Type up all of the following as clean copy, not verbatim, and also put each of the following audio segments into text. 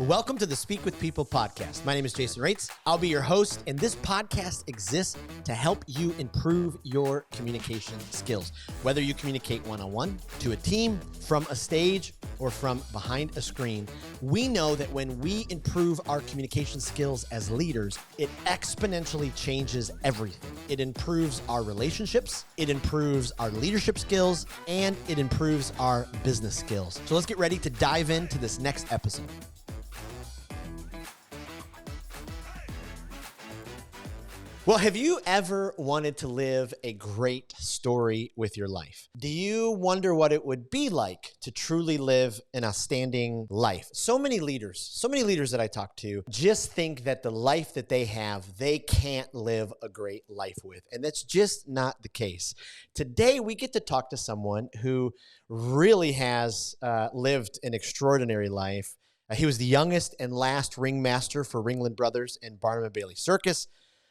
Welcome to the Speak with People podcast. My name is Jason Raitz. I'll be your host, and this podcast exists to help you improve your communication skills. Whether you communicate one-on-one, to a team, from a stage, or from behind a screen, we know that when we improve our communication skills as leaders, it exponentially changes everything. It improves our relationships, it improves our leadership skills, and it improves our business skills. So let's get ready to dive into this next episode. Well, have you ever wanted to live a great story with your life? Do you wonder what it would be like to truly live an outstanding life? So many leaders that I talk to just think that the life that they have, they can't live a great life with. And that's just not the case. Today, we get to talk to someone who really has lived an extraordinary life. He was the youngest and last ringmaster for Ringling Brothers and Barnum and Bailey Circus.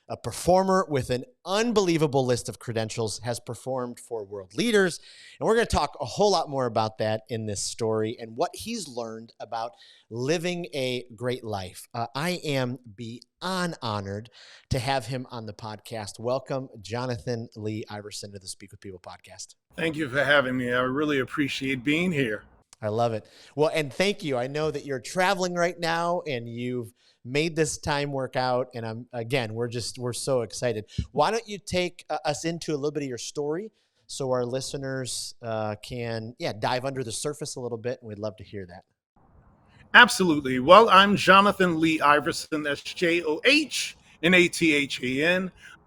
A performer with an unbelievable list of credentials, has performed for world leaders. And we're going to talk a whole lot more about that in this story and what he's learned about living a great life. I am beyond honored to have him on the podcast. Welcome, Jonathan Lee Iverson, to the Speak with People podcast. Thank you for having me. I really appreciate being here. I love it. Well, and thank you. I know that you're traveling right now and you've made this time work out. And we're so excited. Why don't you take us into a little bit of your story so our listeners can dive under the surface a little bit, and we'd love to hear that. Absolutely. Well, I'm Johnathan Lee Iverson. That's Johnathan.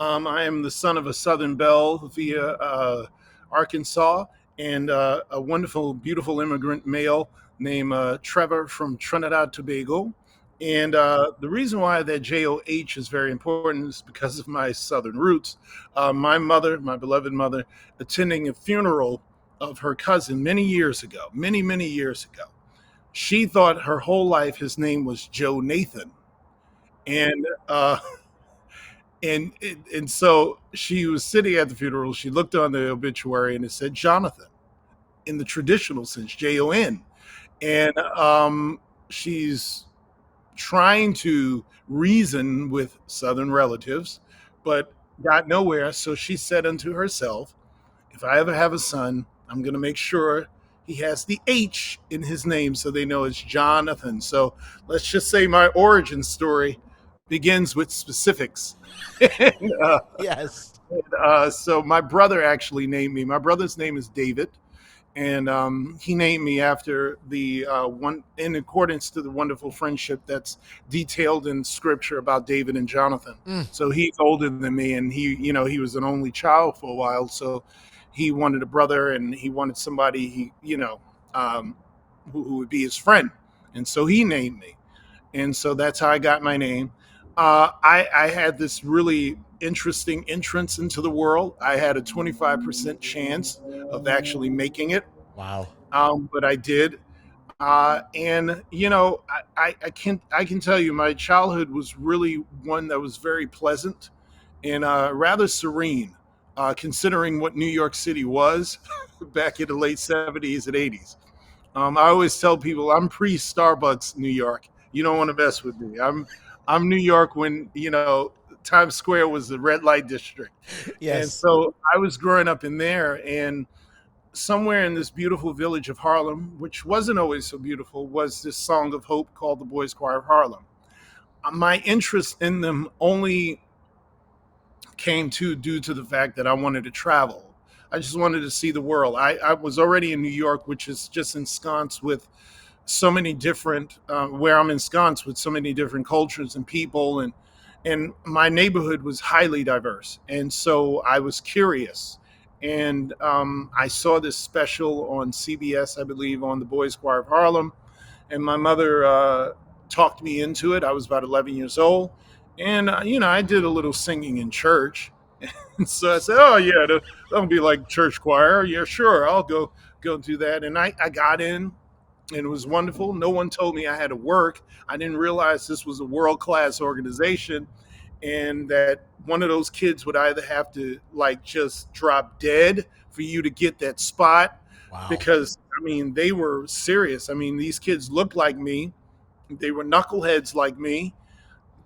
I am the son of a Southern Belle via Arkansas and a wonderful, beautiful immigrant male named Trevor from Trinidad Tobago. And the reason why that JOH is very important is because of my Southern roots. My beloved mother, attending a funeral of her cousin many years ago, many years ago, she thought her whole life his name was Johnathan. And so she was sitting at the funeral. She looked on the obituary and it said Jonathan in the traditional sense, Jon. And she's trying to reason with Southern relatives, but got nowhere. So she said unto herself, if I ever have a son, I'm going to make sure he has the H in his name so they know it's Jonathan. So let's just say my origin story begins with specifics. Yes. So my brother actually named me. My brother's name is David. And he named me after the one, in accordance to the wonderful friendship that's detailed in scripture about David and Jonathan. So he's older than me, and he was an only child for a while. So he wanted a brother, and he wanted somebody who would be his friend. And so he named me, and so that's how I got my name. I had this really interesting entrance into the world. I had a 25% chance of actually making it. Wow. But I did. And I can tell you my childhood was really one that was very pleasant and rather serene, considering what New York City was back in the late 70s and 80s. I always tell people I'm pre-Starbucks New York. You don't want to mess with me. I'm New York when, Times Square was the red light district. Yes. And so I was growing up in there, and somewhere in this beautiful village of Harlem, which wasn't always so beautiful, was this song of hope called the Boys Choir of Harlem. My interest in them only came due to the fact that I wanted to travel. I just wanted to see the world. I was already in New York, which is just ensconced with so many different, where I'm ensconced with so many different cultures and people, and my neighborhood was highly diverse. And so I was curious. And I saw this special on CBS, I believe, on the Boys Choir of Harlem. And my mother talked me into it. I was about 11 years old. And, I did a little singing in church. And so I said, oh, yeah, that'll be like church choir. Yeah, sure, I'll go do that. And I got in. And it was wonderful. No one told me I had to work. I didn't realize this was a world-class organization and that one of those kids would either have to just drop dead for you to get that spot. Wow. Because, they were serious. These kids looked like me. They were knuckleheads like me,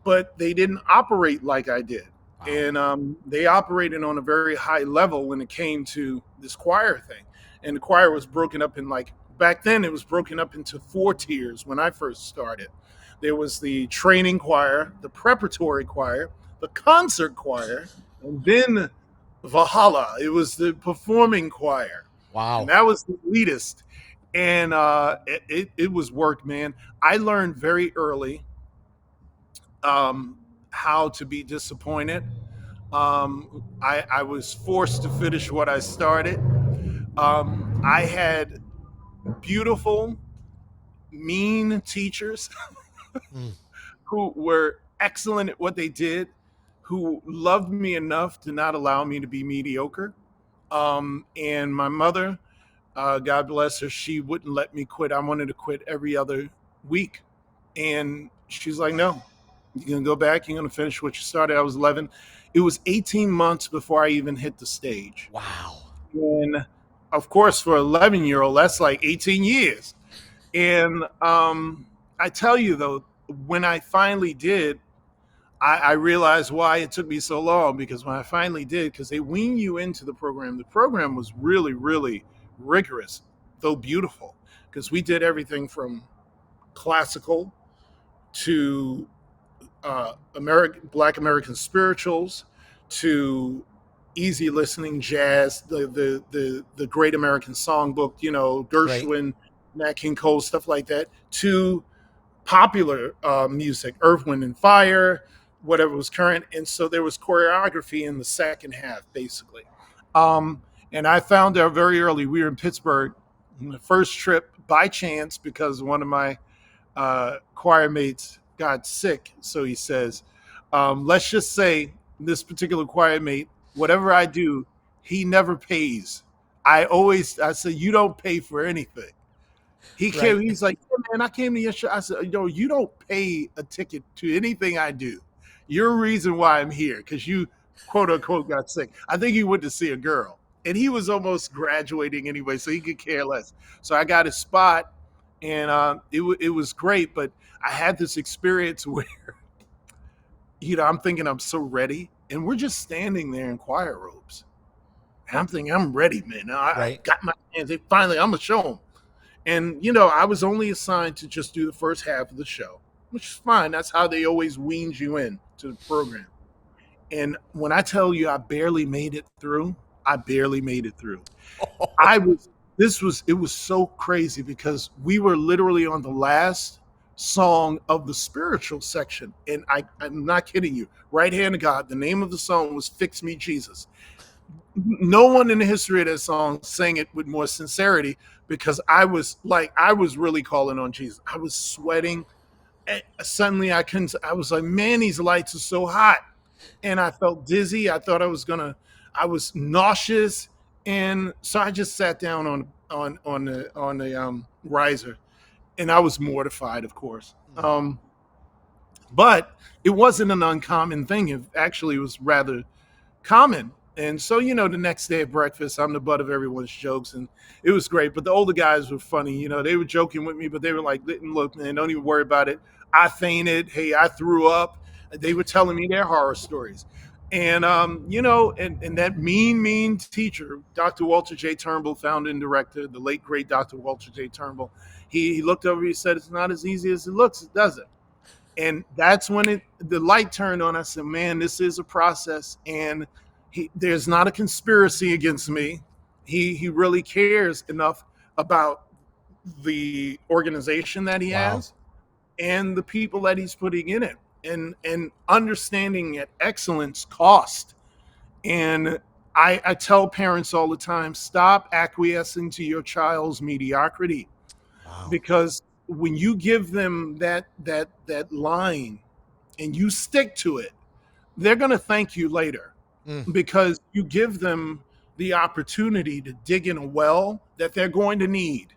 but they didn't operate like I did. Wow. And they operated on a very high level when it came to this choir thing. And the choir was broken up in, like, back then it was broken up into four tiers when I first started. There was the training choir, the preparatory choir, the concert choir, and then Valhalla. It was the performing choir. And Wow. that was the elitist. And it was work, man. I learned very early how to be disappointed. I was forced to finish what I started. I had beautiful, mean teachers Mm. who were excellent at what they did, who loved me enough to not allow me to be mediocre. And my mother, God bless her, she wouldn't let me quit. I wanted to quit every other week. And she's like, no, you're going to go back. You're going to finish what you started. I was 11. It was 18 months before I even hit the stage. Wow. And of course, for an 11-year-old, that's like 18 years. And I tell you, though, when I finally did, I realized why it took me so long, because when I finally did, because they wean you into the program was really, really rigorous, though beautiful, because we did everything from classical to Black American spirituals to easy listening jazz, the Great American Songbook, Great. Gershwin, Nat King Cole, stuff like that, to popular music, Earth, Wind, and Fire, whatever was current. And so there was choreography in the second half, basically. Um, and I found out very early. We were in Pittsburgh, the first trip by chance, because one of my choir mates got sick. So he says, let's just say this particular choir mate, whatever I do, he never pays. I said, you don't pay for anything. He came. Right. He's like, yeah, man, I came to your show. I said, you don't pay a ticket to anything I do. You're a reason why I'm here, because you, quote unquote, got sick. I think he went to see a girl, and he was almost graduating anyway, so he could care less. So I got his spot, and it was great. But I had this experience where, I'm thinking I'm so ready, and we're just standing there in choir robes, and I'm thinking I'm ready, man. I Right. got my hands. Finally, I'm gonna show them. And I was only assigned to just do the first half of the show, which is fine. That's how they always weaned you in to the program. And when I tell you I barely made it through, I barely made it through. I was it was so crazy, because we were literally on the last song of the spiritual section. And I'm not kidding you. Right Hand of God, the name of the song was Fix Me Jesus. No one in the history of that song sang it with more sincerity, because I was really calling on Jesus. I was sweating. And suddenly I was like, man, these lights are so hot. And I felt dizzy. I was nauseous. And so I just sat down on the riser, and I was mortified, of course. Mm. But it wasn't an uncommon thing. It actually was rather common. And so, the next day at breakfast, I'm the butt of everyone's jokes, and it was great. But the older guys were funny. They were joking with me, but they were like, look, man, don't even worry about it. I fainted. Hey, I threw up. They were telling me their horror stories. And, and that mean teacher, Dr. Walter J. Turnbull, founder and director, the late, great Dr. Walter J. Turnbull, he looked over, he said, it's not as easy as it looks, does it? And that's when the light turned on. I said, man, this is a process, and there's not a conspiracy against me. He really cares enough about the organization that he Wow. has and the people that he's putting in it, and understanding that excellence cost. And I tell parents all the time, stop acquiescing to your child's mediocrity, Wow. because when you give them that line and you stick to it, they're going to thank you later, Mm. because you give them the opportunity to dig in a well that they're going to need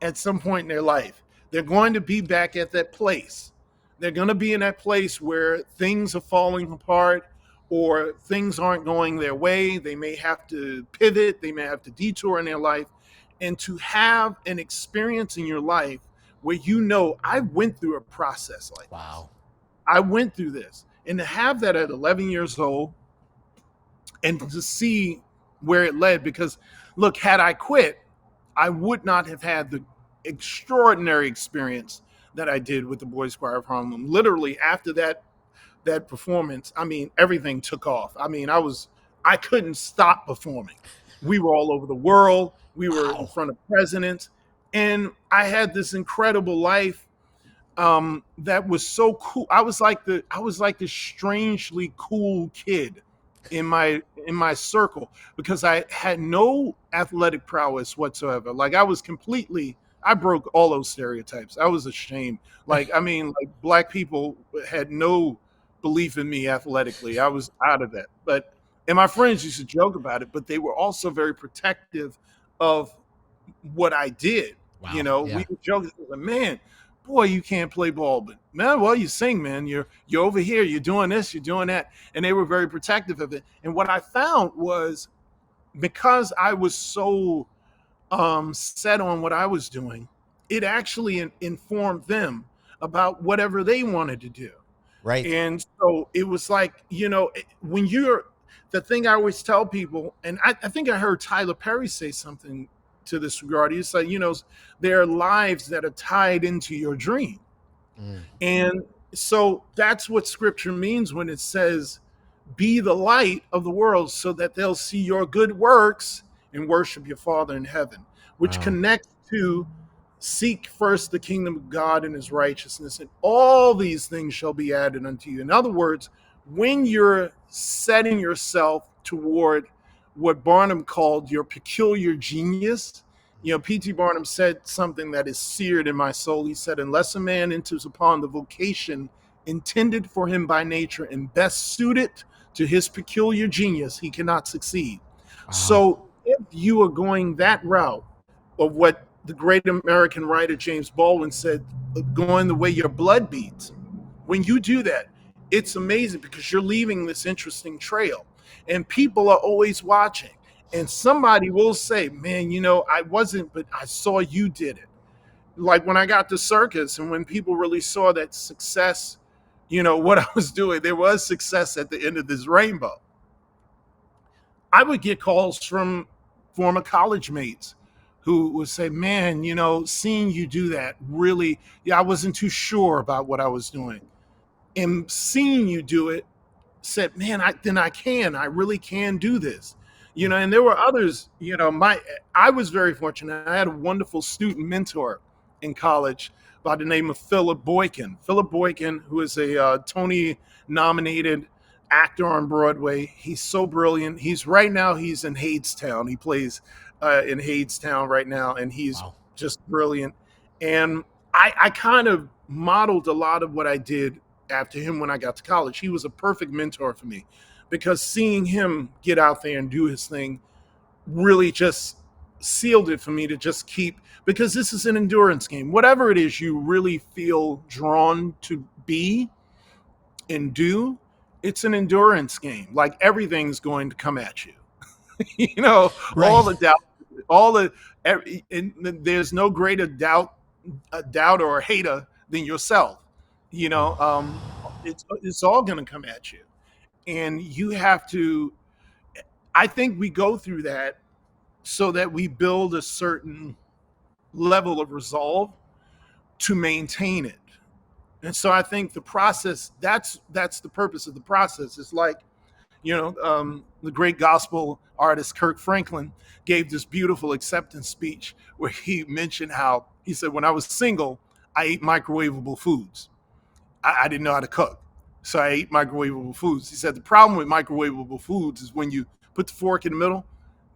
at some point in their life. They're going to be back at that place. They're going to be in that place where things are falling apart, or things aren't going their way. They may have to pivot, they may have to detour in their life. And to have an experience in your life where you know I went through a process like this. Wow. I went through this. And to have that at 11 years old and to see where it led, because look, had I quit, I would not have had the extraordinary experience that I did with the Boys Choir of Harlem. Literally after that performance, I mean, everything took off. I mean, I couldn't stop performing. We were all over the world. We were in Wow. front of presidents, and I had this incredible life that was so cool. I was like this strangely cool kid in my circle because I had no athletic prowess whatsoever. Like I broke all those stereotypes. I was ashamed. Like I mean, like black people had no belief in me athletically. I was out of that. But and my friends used to joke about it, but they were also very protective of what I did. You Wow. know, we Yeah. were joking, like, man, boy, you can't play ball, but man, well, you sing, man. You're over here, you're doing this, you're doing that. And they were very protective of it. And what I found was because I was so set on what I was doing, it actually informed them about whatever they wanted to do. Right. And so it was like, when you're the thing I always tell people, and I think I heard Tyler Perry say something to this regard. He's like, there are lives that are tied into your dream. Mm. And so that's what scripture means when it says, be the light of the world so that they'll see your good works and worship your Father in heaven, which Wow. connects to seek first the kingdom of God and his righteousness, and all these things shall be added unto you. In other words, when you're setting yourself toward what Barnum called your peculiar genius, P.T. Barnum said something that is seared in my soul. He said, unless a man enters upon the vocation intended for him by nature and best suited to his peculiar genius, he cannot succeed. Wow. So if you are going that route of what the great American writer James Baldwin said, going the way your blood beats, when you do that, it's amazing because you're leaving this interesting trail and people are always watching. And somebody will say, man, I wasn't, but I saw you did it. Like when I got to Circus and when people really saw that success, what I was doing, there was success at the end of this rainbow. I would get calls from former college mates who would say, man, seeing you do that really, yeah, I wasn't too sure about what I was doing. And seeing you do it said, man, I really can do this. And there were others, I was very fortunate. I had a wonderful student mentor in college by the name of Philip Boykin. Philip Boykin, who is a Tony nominated actor on Broadway. He's so brilliant. He's in Hadestown. He plays in Hadestown right now, and he's Wow. just brilliant. And I kind of modeled a lot of what I did after him when I got to college. He was a perfect mentor for me because seeing him get out there and do his thing really just sealed it for me to just keep, because this is an endurance game. Whatever it is you really feel drawn to be and do, it's an endurance game. Like everything's going to come at you. All Right. the doubt, all the and there's no greater doubt, a doubter or a hater than yourself. You know, it's all going to come at you, and you have to. I think we go through that so that we build a certain level of resolve to maintain it. And so I think the process, that's the purpose of the process. It's like, the great gospel artist Kirk Franklin gave this beautiful acceptance speech where he mentioned how he said, when I was single, I ate microwavable foods. I didn't know how to cook. So I ate microwavable foods. He said the problem with microwavable foods is when you put the fork in the middle,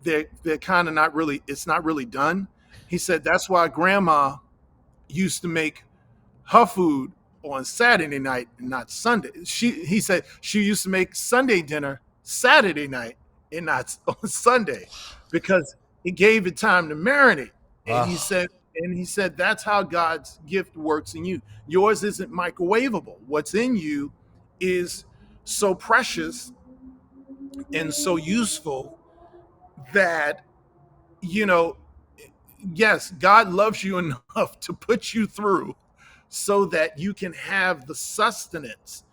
they're kind of not really, it's not really done. He said that's why grandma used to make her food on Saturday night and not Sunday. He said she used to make Sunday dinner Saturday night and not on Sunday because it gave it time to marinate. And he Oh, said, that's how God's gift works in you. Yours isn't microwavable. What's in you is so precious and so useful that, you know, yes, God loves you enough to put you through so that you can have the sustenance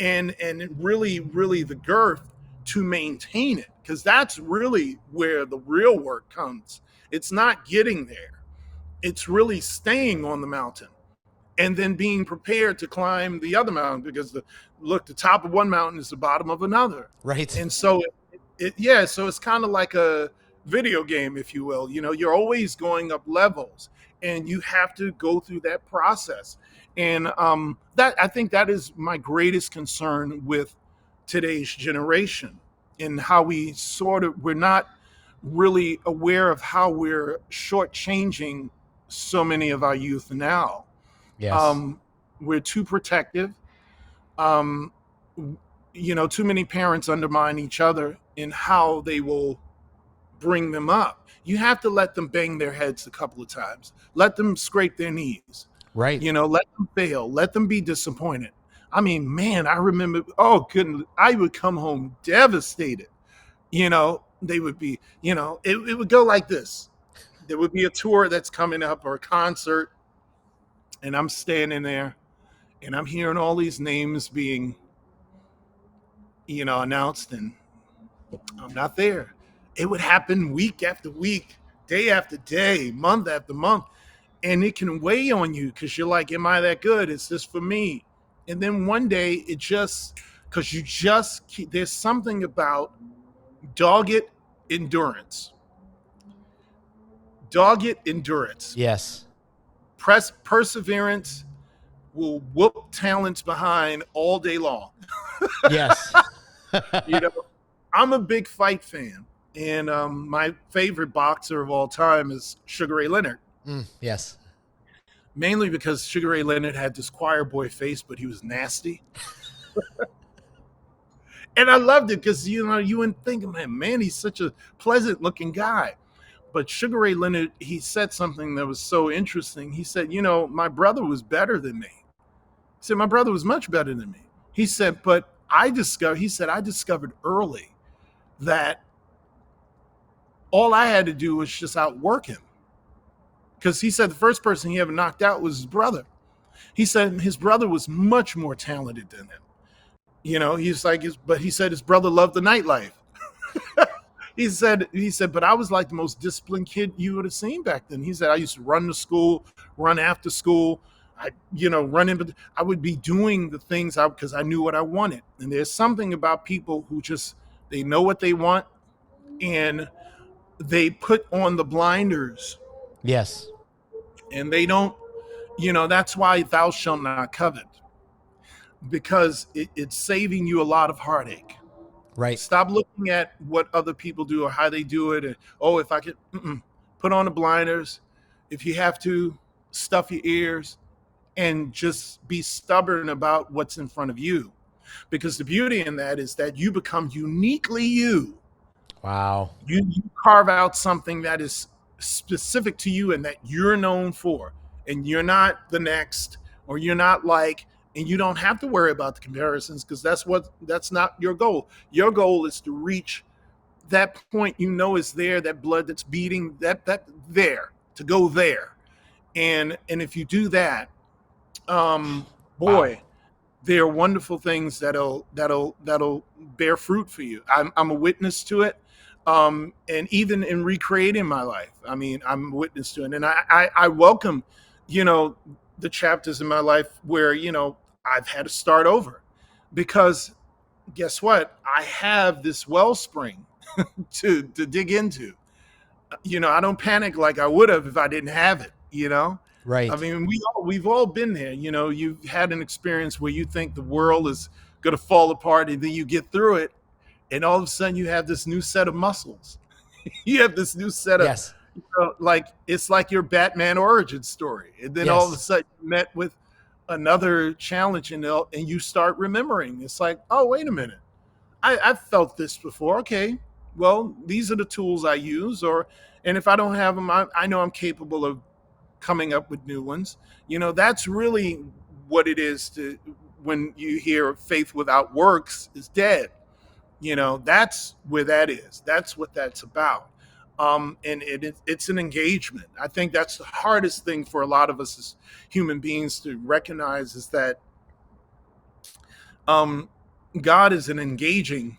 and really the girth to maintain it, because that's really where the real work comes. It's not getting there, it's really staying on the mountain and then being prepared to climb the other mountain, because the top of one mountain is the bottom of another. Right. And so yeah, so it's kind of like a video game, if you will. You're always going up levels, and you have to go through that process. And that, I think, that is my greatest concern with today's generation, and how we're not really aware of how we're shortchanging so many of our youth now. Yes. um, we're too protective. um, Too many parents undermine each other in how they will bring them up. You have to let them bang their heads a couple of times, let them scrape their knees, Right. let them fail, let them be disappointed. I mean, man, I remember, oh goodness, I would come home devastated. They would be, it would go like this. There would be a tour that's coming up, or a concert, and I'm standing there and I'm hearing all these names being, announced, and I'm not there. It would happen week after week, day after day, month after month, and it can weigh on you, because you're like, am I that good? Is this for me? And then one day it just, because you just there's something about dogged endurance. Dogged endurance. Yes. Perseverance will whoop talents behind all day long. Yes. You know, I'm a big fight fan, and my favorite boxer of all time is Sugar Ray Leonard. Yes. Mainly because Sugar Ray Leonard had this choir boy face, but he was nasty. And I loved it because, you wouldn't think, man, he's such a pleasant looking guy. But Sugar Ray Leonard, he said something that was so interesting. He said, my brother was better than me. He said, my brother was much better than me. He said, but I discovered early that all I had to do was just outwork him. Because he said the first person he ever knocked out was his brother. He said his brother was much more talented than him. He's like, but he said his brother loved the nightlife. He said, but I was like the most disciplined kid you would have seen back then. He said, I used to run to school, run after school. Run in, but I would be doing the things because I knew what I wanted. And there's something about people who just, they know what they want, and they put on the blinders, Yes. and they don't, that's why thou shalt not covet, because it's saving you a lot of heartache. Right. Stop looking at what other people do or how they do it. And, if I could, put on the blinders. If you have to, stuff your ears and just be stubborn about what's in front of you. Because the beauty in that is that you become uniquely you. Wow. You carve out something that is specific to you and that you're known for. And you're not the next, or you're not like, and you don't have to worry about the comparisons, because that's not your goal. Your goal is to reach that point is there, that blood that's beating, that there, to go there. And if you do that, Wow. boy, there are wonderful things that'll bear fruit for you. I'm a witness to it. And even in recreating my life, I mean, I'm a witness to it. And I welcome, the chapters in my life where, I've had to start over, because guess what? I have this wellspring to dig into. I don't panic like I would have if I didn't have it. I Right. mean, we've all been there. You've had an experience where you think the world is going to fall apart, and then you get through it, and all of a sudden you have this new set of muscles. You have this new set of, Yes. like, it's like your Batman origin story, and then all of a Yes. sudden you met with another challenge, and you start remembering. It's like, oh, wait a minute, I've felt this before. Okay, well, these are the tools I use, and if I don't have them, I know I'm capable of coming up with new ones. That's really what it is to, when you hear faith without works is dead. That's where that is. That's what that's about. And it's an engagement. I think that's the hardest thing for a lot of us as human beings to recognize, is that um, God is an engaging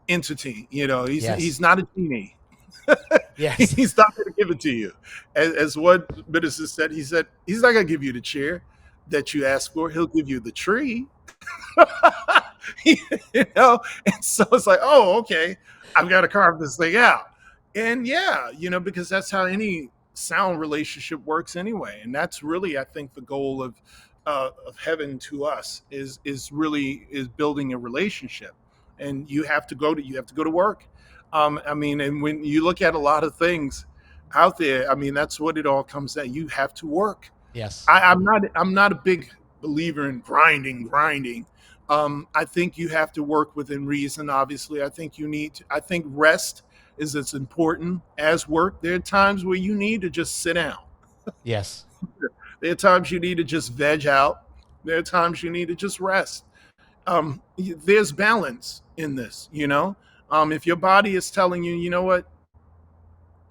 entity. He's Yes. not a genie. Yes. He's not going to give it to you. As one minister said, he said he's not going to give you the chair that you ask for. He'll give you the tree. And so it's like, oh, okay, I've got to carve this thing out. And yeah, because that's how any sound relationship works anyway. And that's really, I think, the goal of heaven to us is building a relationship. And you have to go to work. I mean, and when you look at a lot of things out there, I mean, that's what it all comes at. You have to work. Yes. I'm not a big believer in grinding. I think you have to work within reason. Obviously, I think rest is as important as work. There are times where you need to just sit down. Yes. There are times you need to just veg out. There are times you need to just rest. There's balance in this. If your body is telling you, you know what,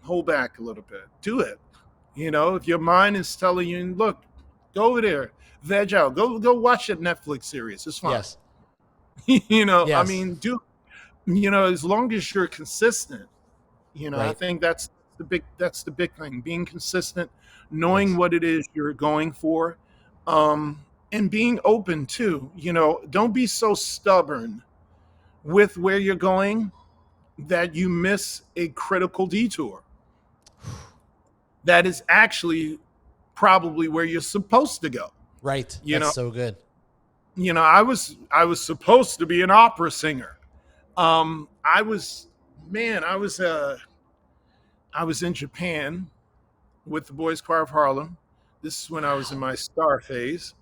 hold back a little bit, do it. If your mind is telling you, look, go over there, veg out, go watch that Netflix series. It's fine. Yes. I Yes. mean, as long as you're consistent, I Right. think that's the big thing. Being consistent, knowing Yes. what it is you're going for, and being open too. Don't be so stubborn with where you're going that you miss a critical detour. That is actually probably where you're supposed to go. Right. You That's know, so good. I was supposed to be an opera singer. I was man, I was in Japan with the Boys Choir of Harlem. This is when I was in Wow. my star phase.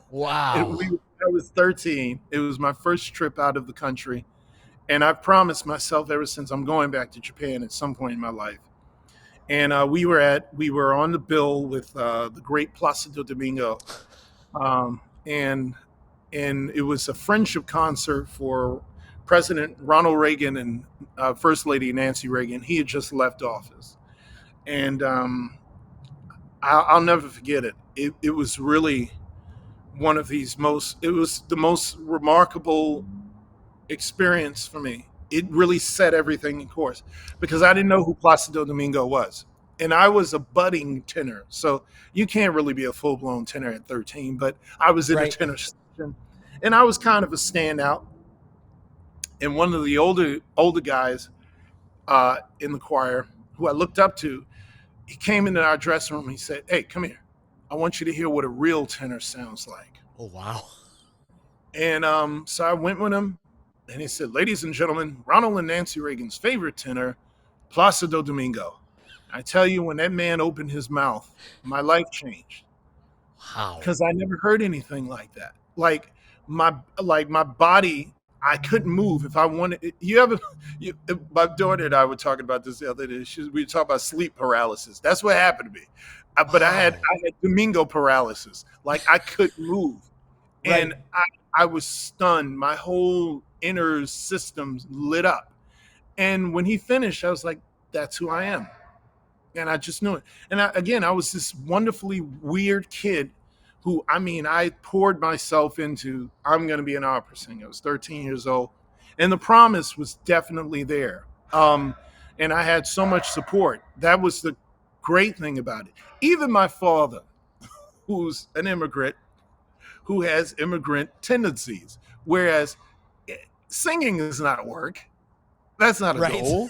Wow. I was 13. It was my first trip out of the country, and I've promised myself ever since I'm going back to Japan at some point in my life. And we were on the bill with the great Placido Domingo, and it was a friendship concert for President Ronald Reagan and First Lady Nancy Reagan. He had just left office, and I'll never forget it. It was really one of these most. It was the most remarkable experience for me. It really set everything in course because I didn't know who Placido Domingo was. And I was a budding tenor. So you can't really be a full blown tenor at 13, but I was in a Right. tenor section and I was kind of a standout. And one of the older guys in the choir who I looked up to, he came into our dressing room and he said, "Hey, come here. I want you to hear what a real tenor sounds like." Oh, wow. And so I went with him, and he said, "Ladies and gentlemen, Ronald and Nancy Reagan's favorite tenor, Placido Domingo." I tell you, when that man opened his mouth, my life changed Wow. because I never heard anything like that. Like my body, I couldn't move if I wanted. My daughter and I were talking about this the other day. We were talking about sleep paralysis. That's what happened to me. But I had Wow. I had Domingo paralysis. Like I couldn't move, Right. and I was stunned. My whole inner system lit up. And when he finished, I was like, "That's who I am." And I just knew it. And again, I was this wonderfully weird kid who, I mean, I poured myself into, I'm going to be an opera singer. I was 13 years old. And the promise was definitely there. And I had so much support. That was the great thing about it. Even my father, who's an immigrant, who has immigrant tendencies, whereas singing is not work. That's not a Right. goal.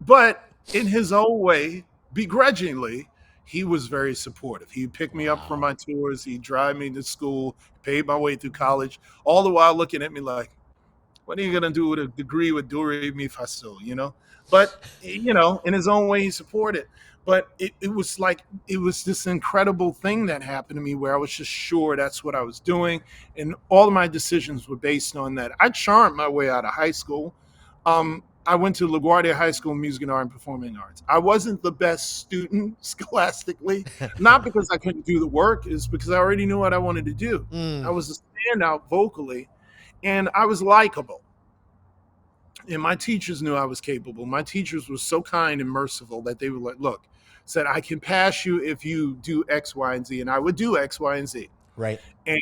But in his own way, begrudgingly, he was very supportive. He'd pick me up from Wow. my tours, he'd drive me to school, paid my way through college, all the while looking at me like, "What are you gonna do with a degree with do re mi fa sol?" But in his own way, he supported. But it was this incredible thing that happened to me where I was just sure that's what I was doing, and all of my decisions were based on that. I charmed my way out of high school. I went to LaGuardia High School of Music and Art and Performing Arts. I wasn't the best student scholastically, not because I couldn't do the work, is because I already knew what I wanted to do. I Mm. was a standout vocally, and I was likable. And my teachers knew I was capable. My teachers were so kind and merciful that they were like, look, said, I can pass you if you do X, Y, and Z. And I would do X, Y, and Z. Right. And,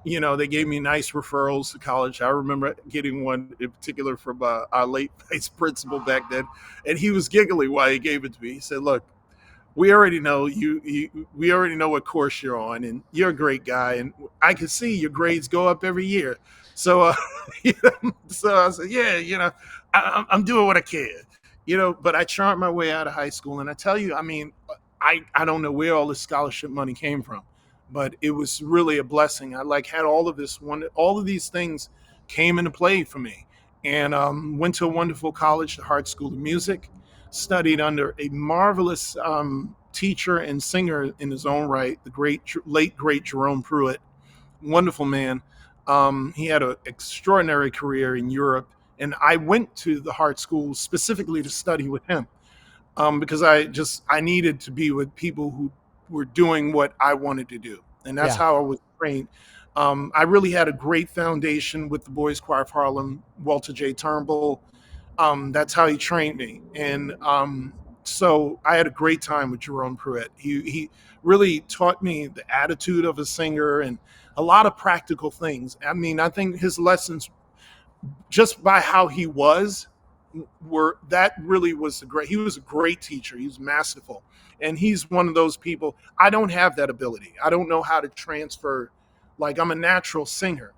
they gave me nice referrals to college. I remember getting one in particular from our late vice principal back then. And he was giggling while he gave it to me. He said, look, we already know we already know what course you're on, and you're a great guy, and I can see your grades go up every year. So so I said, yeah, I'm doing what I can, but I charmed my way out of high school. And I tell you, I mean, I don't know where all this scholarship money came from, but it was really a blessing. I like had all of these things came into play for me. And went to a wonderful college, the Hart School of Music, studied under a marvelous teacher and singer in his own right, the late great Jerome Pruitt, wonderful man. He had an extraordinary career in Europe, and I went to the Hart School specifically to study with him, because I needed to be with people who were doing what I wanted to do, and that's Yeah. how I was trained. I really had a great foundation with the Boys Choir of Harlem, Walter J. Turnbull. That's how he trained me, and so I had a great time with Jerome Pruitt. He really taught me the attitude of a singer and a lot of practical things. I mean, I think his lessons, just by how he was, were that really was a great. He was a great teacher. He was masterful, and he's one of those people. I don't have that ability. I don't know how to transfer. Like, I'm a natural singer.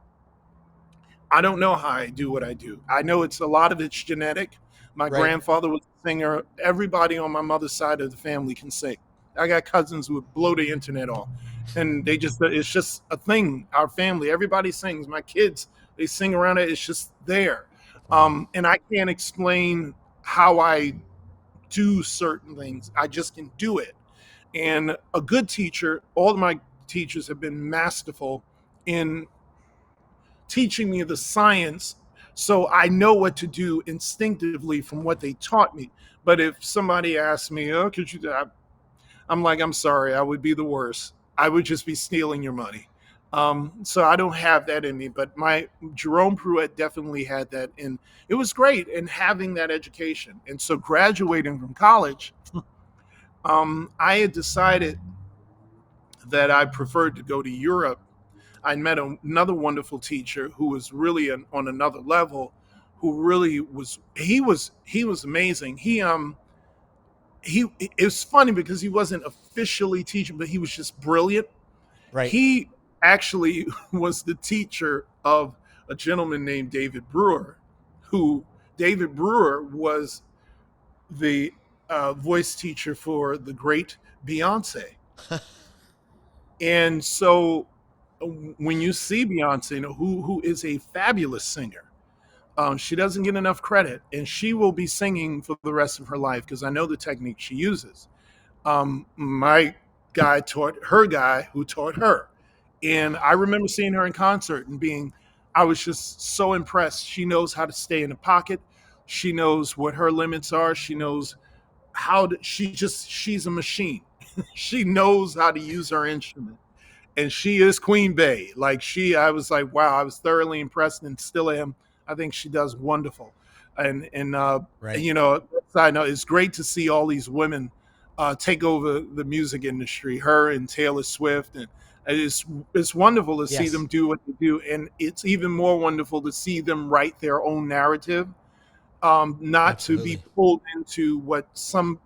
I don't know how I do what I do. I know it's a lot of it's genetic. My Right. grandfather was a singer. Everybody on my mother's side of the family can sing. I got cousins who would blow the internet off. And it's just a thing. Our family, everybody sings. My kids, they sing around it. It's just there. Wow. And I can't explain how I do certain things. I just can do it. And a good teacher, all of my teachers have been masterful in teaching me the science, so I know what to do instinctively from what they taught me. But if somebody asks me, oh, could you, I'm like, I'm sorry, I would be the worst. I would just be stealing your money. So I don't have that in me, but my Jerome Pruitt definitely had that. And it was great in having that education. And so graduating from college, I had decided that I preferred to go to Europe. I met another wonderful teacher who was really on another level, who really was amazing. He it was funny because he wasn't officially teaching, but he was just brilliant. Right. He actually was the teacher of a gentleman named David Brewer, who David Brewer was the voice teacher for the great Beyonce. And so when you see Beyonce, who is a fabulous singer, she doesn't get enough credit, and she will be singing for the rest of her life because I know the technique she uses. My guy taught her guy who taught her, and I remember seeing her in concert and I was just so impressed. She knows how to stay in the pocket. She knows what her limits are. She knows she's a machine. She knows how to use her instrument, and she is Queen Bey. I was like, wow, I was thoroughly impressed and still am. I think she does wonderful. And Right. side note, it's great to see all these women take over the music industry. Her and Taylor Swift, and it's wonderful to see Yes. them do what they do, and it's even more wonderful to see them write their own narrative, not to be Absolutely. pulled into what some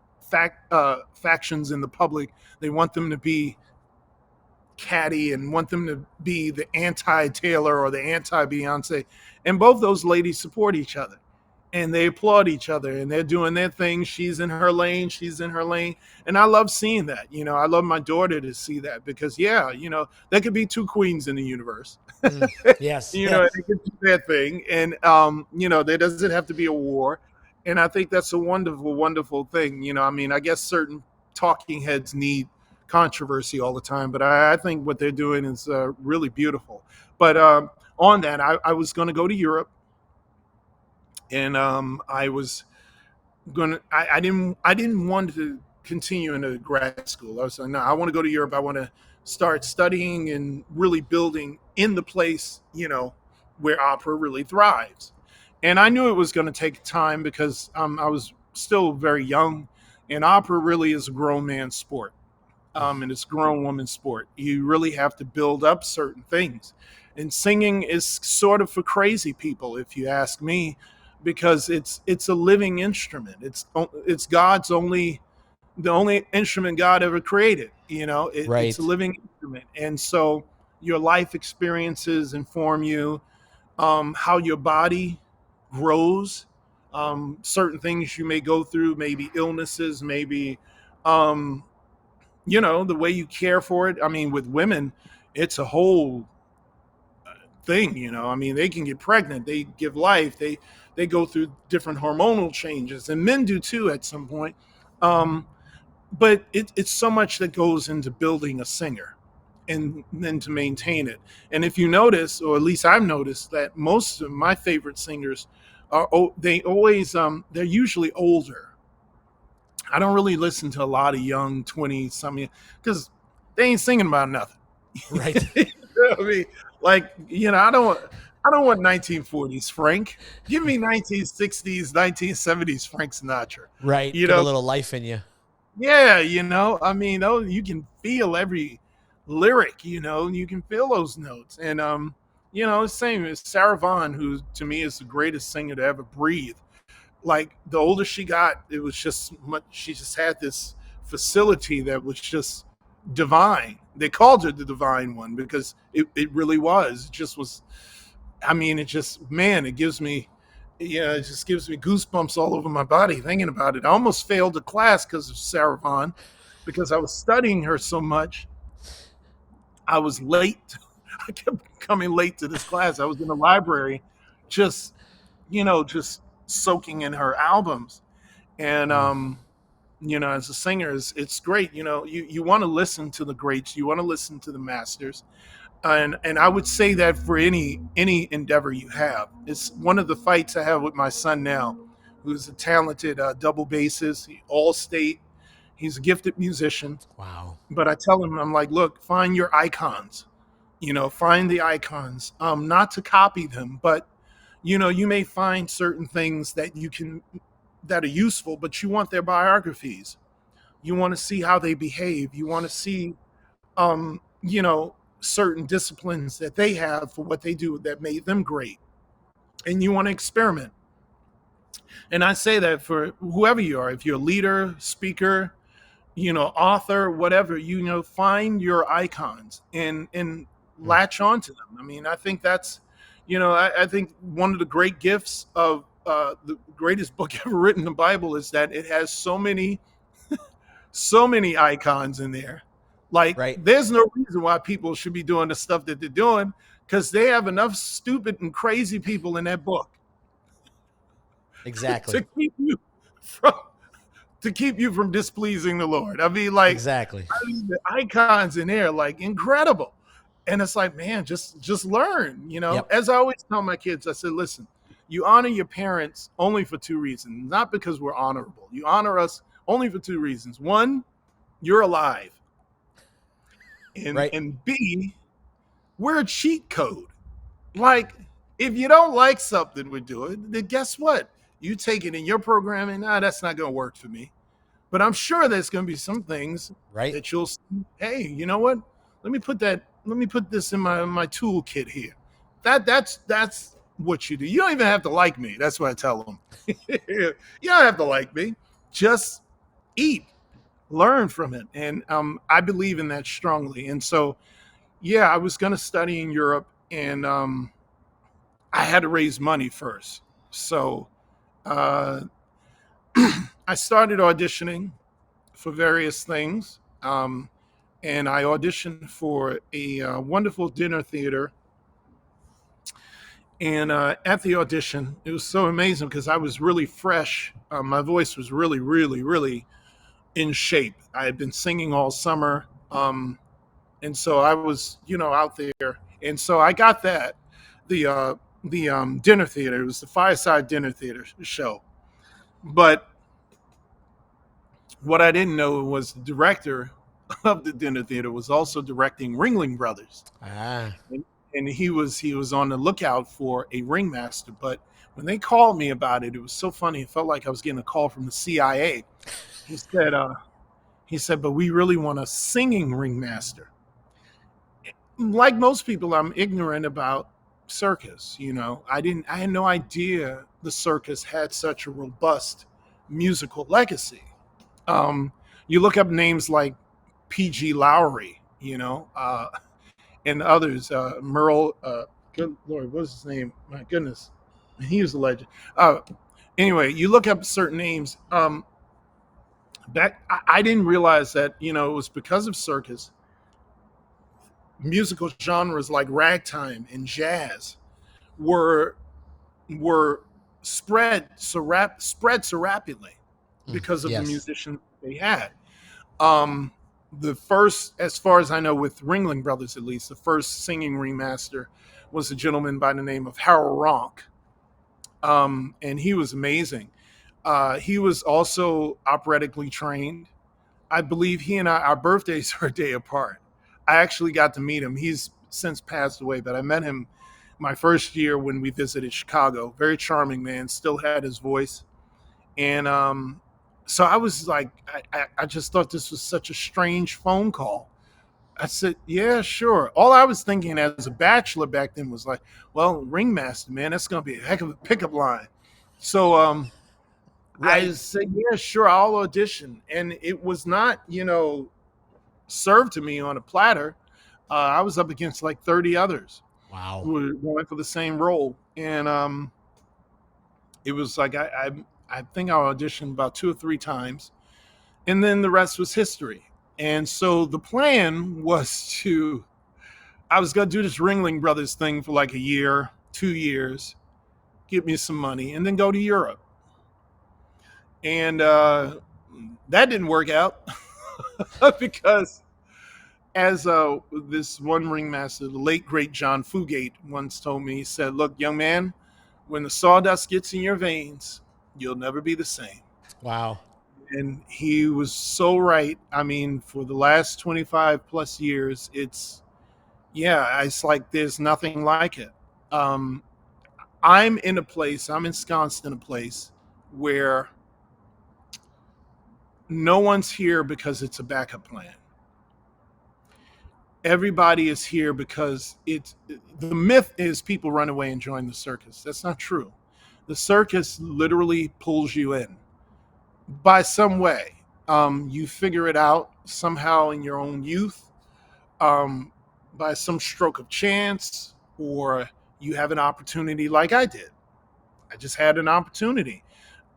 factions in the public, they want them to be catty and want them to be the anti Taylor or the anti Beyonce. And both those ladies support each other and they applaud each other and they're doing their thing. She's in her lane, she's in her lane. And I love seeing that. I love my daughter to see that because, yeah, there could be two queens in the universe. Mm. Yes. They Yes. can do their thing. And, there doesn't have to be a war. And I think that's a wonderful, wonderful thing. I mean, I guess certain talking heads need controversy all the time, but I think what they're doing is really beautiful. But on that, I was going to go to Europe, and I was I didn't want to continue into grad school. I was like, no, I want to go to Europe. I want to start studying and really building in the place, where opera really thrives. And I knew it was going to take time because I was still very young, and opera really is a grown man's sport, and it's a grown woman's sport. You really have to build up certain things, and singing is sort of for crazy people, if you ask me, because it's a living instrument. It's God's only the only instrument God ever created. It's a Right. living instrument, and so your life experiences inform you, how your body grows, certain things you may go through, maybe illnesses, maybe, um, the way you care for it. I mean, with women, it's a whole thing. I mean, they can get pregnant, they give life, they go through different hormonal changes, and men do too at some point. Um, but it's so much that goes into building a singer and then to maintain it. And if you notice, or at least I've noticed, that most of my favorite singers are they always they're usually older. I don't really listen to a lot of young 20 something because they ain't singing about nothing. Right. I mean, like, I don't want 1940s Frank. Give me 1960s, 1970s Frank Sinatra. Right. You Get a know, little life in you. yeah, I mean, oh, you can feel every lyric, you can feel those notes. And same as Sarah Vaughan, who to me is the greatest singer to ever breathe. Like, the older she got, it was just much, she just had this facility that was just divine. They called her the divine one because it really was. It just was. I mean, it just, man, it gives me, yeah, it just gives me goosebumps all over my body thinking about it. I almost failed a class because of Sarah Vaughan, because I was studying her so much. I was late. I kept coming late to this class. I was in the library, just, just soaking in her albums. And, Mm. as a singer, it's great. You want to listen to the greats, you want to listen to the masters. And I would say that for any endeavor you have. It's one of the fights I have with my son now, who's a talented double bassist, all state. He's a gifted musician, Wow. but I tell him, I'm like, look, find your icons. Find the icons. Not to copy them, but you may find certain things that are useful, but you want their biographies. You want to see how they behave. You want to see, certain disciplines that they have for what they do that made them great. And you want to experiment. And I say that for whoever you are, if you're a leader, speaker, author, whatever, find your icons and Mm. latch onto them. I mean, I think that's, I think one of the great gifts of the greatest book ever written, the Bible, is that it has so many icons in there. Like, Right. there's no reason why people should be doing the stuff that they're doing, because they have enough stupid and crazy people in that book to Exactly. from keep you from displeasing the Lord. I mean, like, Exactly. the icons in there, like, incredible. And it's like, man, just learn. Yep. As I always tell my kids, I said, listen, you honor your parents only for two reasons, not because we're honorable. You honor us only for two reasons. One, you're alive. And Right. and B, we're a cheat code. Like, if you don't like something we're doing, then guess what? You take it in your programming. That's not going to work for me. But I'm sure there's going to be some things Right. that you'll see, hey, you know what? Let me put this in my toolkit here. That's what you do. You don't even have to like me. That's what I tell them. You don't have to like me. Just eat, learn from it. And I believe in that strongly. And so, yeah, I was going to study in Europe, and I had to raise money first. So uh, I started auditioning for various things. And I auditioned for a wonderful dinner theater. And at the audition, it was so amazing because I was really fresh. My voice was really, really, really in shape. I had been singing all summer. And so I was, out there. And so I got that. The dinner theater, it was the Fireside Dinner Theater show. But what I didn't know was the director of the dinner theater was also directing Ringling Brothers. Ah. And he was on the lookout for a ringmaster. But When they called me about it, it was so funny. It felt like I was getting a call from the CIA. He said, but we really want a singing ringmaster. Like most people, I'm ignorant about circus. I had no idea the circus had such a robust musical legacy. Um, you look up names like P.G. Lowry, and others, Merle, good Lord, what's his name? My goodness, he was a legend. Anyway, you look up certain names. I didn't realize that, it was because of circus, musical genres like ragtime and jazz were were spread so rapidly because of the Yes. musicians they had. Um, the first, as far as I know, with Ringling Brothers at least, the first singing ringmaster was a gentleman by the name of Harold Ronk, and he was amazing. He was also operatically trained. I believe he and I, our birthdays are a day apart. I actually got to meet him. He's since passed away, but I met him my first year when we visited Chicago. Very charming man, still had his voice. And so I was like, I just thought this was such a strange phone call. I said, yeah, sure. All I was thinking as a bachelor back then was like, well, Ringmaster, man, that's going to be a heck of a pickup line. So I Right. said, yeah, sure, I'll audition. And it was not, served to me on a platter. I was up against like 30 others who Wow. were going for the same role. And it was like, I think I auditioned about 2 or 3 times. And then the rest was history. And so the plan was I was going to do this Ringling Brothers thing for like a year, 2 years, get me some money, and then go to Europe. And that didn't work out because, as this one ringmaster, the late great John Fugate, once told me, he said, "Look, young man, when the sawdust gets in your veins, you'll never be the same." Wow. And he was so right. I mean, for the last 25 plus years, it's like there's nothing like it. Um, I'm ensconced in a place where no one's here because it's a backup plan. Everybody is here because the myth is people run away and join the circus. That's not true. The circus literally pulls you in by some way. You figure it out somehow in your own youth, um, by some stroke of chance, or you have an opportunity like I did. I just had an opportunity.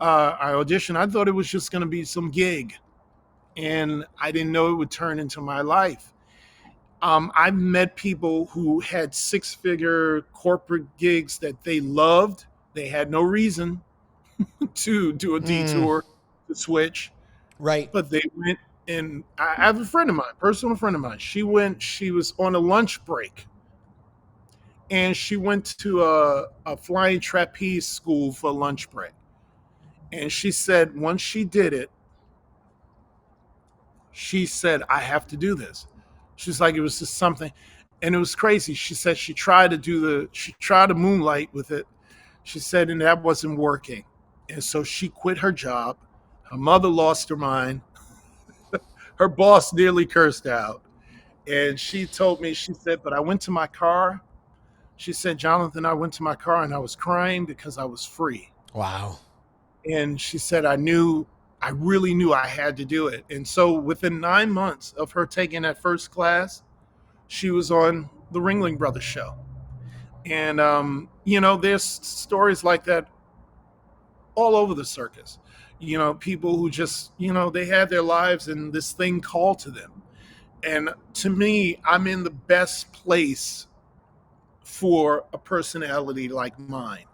I auditioned. I thought it was just going to be some gig, and I didn't know it would turn into my life. I've met people who had 6-figure corporate gigs that they loved. They had no reason to do a Mm, detour to switch, right. but they went. And I have a friend of mine, personal friend of mine. She was on a lunch break, and she went to a flying trapeze school for a lunch break. And she said, once she did it, she said, I have to do this. She's like, it was just something. And it was crazy. She said she tried to moonlight with it. She said, and that wasn't working. And so she quit her job. Her mother lost her mind. Her boss nearly cursed out. And she told me, she said, but I went to my car. She said, Jonathan, I went to my car and I was crying because I was free. Wow. And she said, I really knew I had to do it. And so within 9 months of her taking that first class, she was on the Ringling Brothers show. And, there's stories like that all over the circus. People who just, they had their lives and this thing called to them. And to me, I'm in the best place for a personality like mine.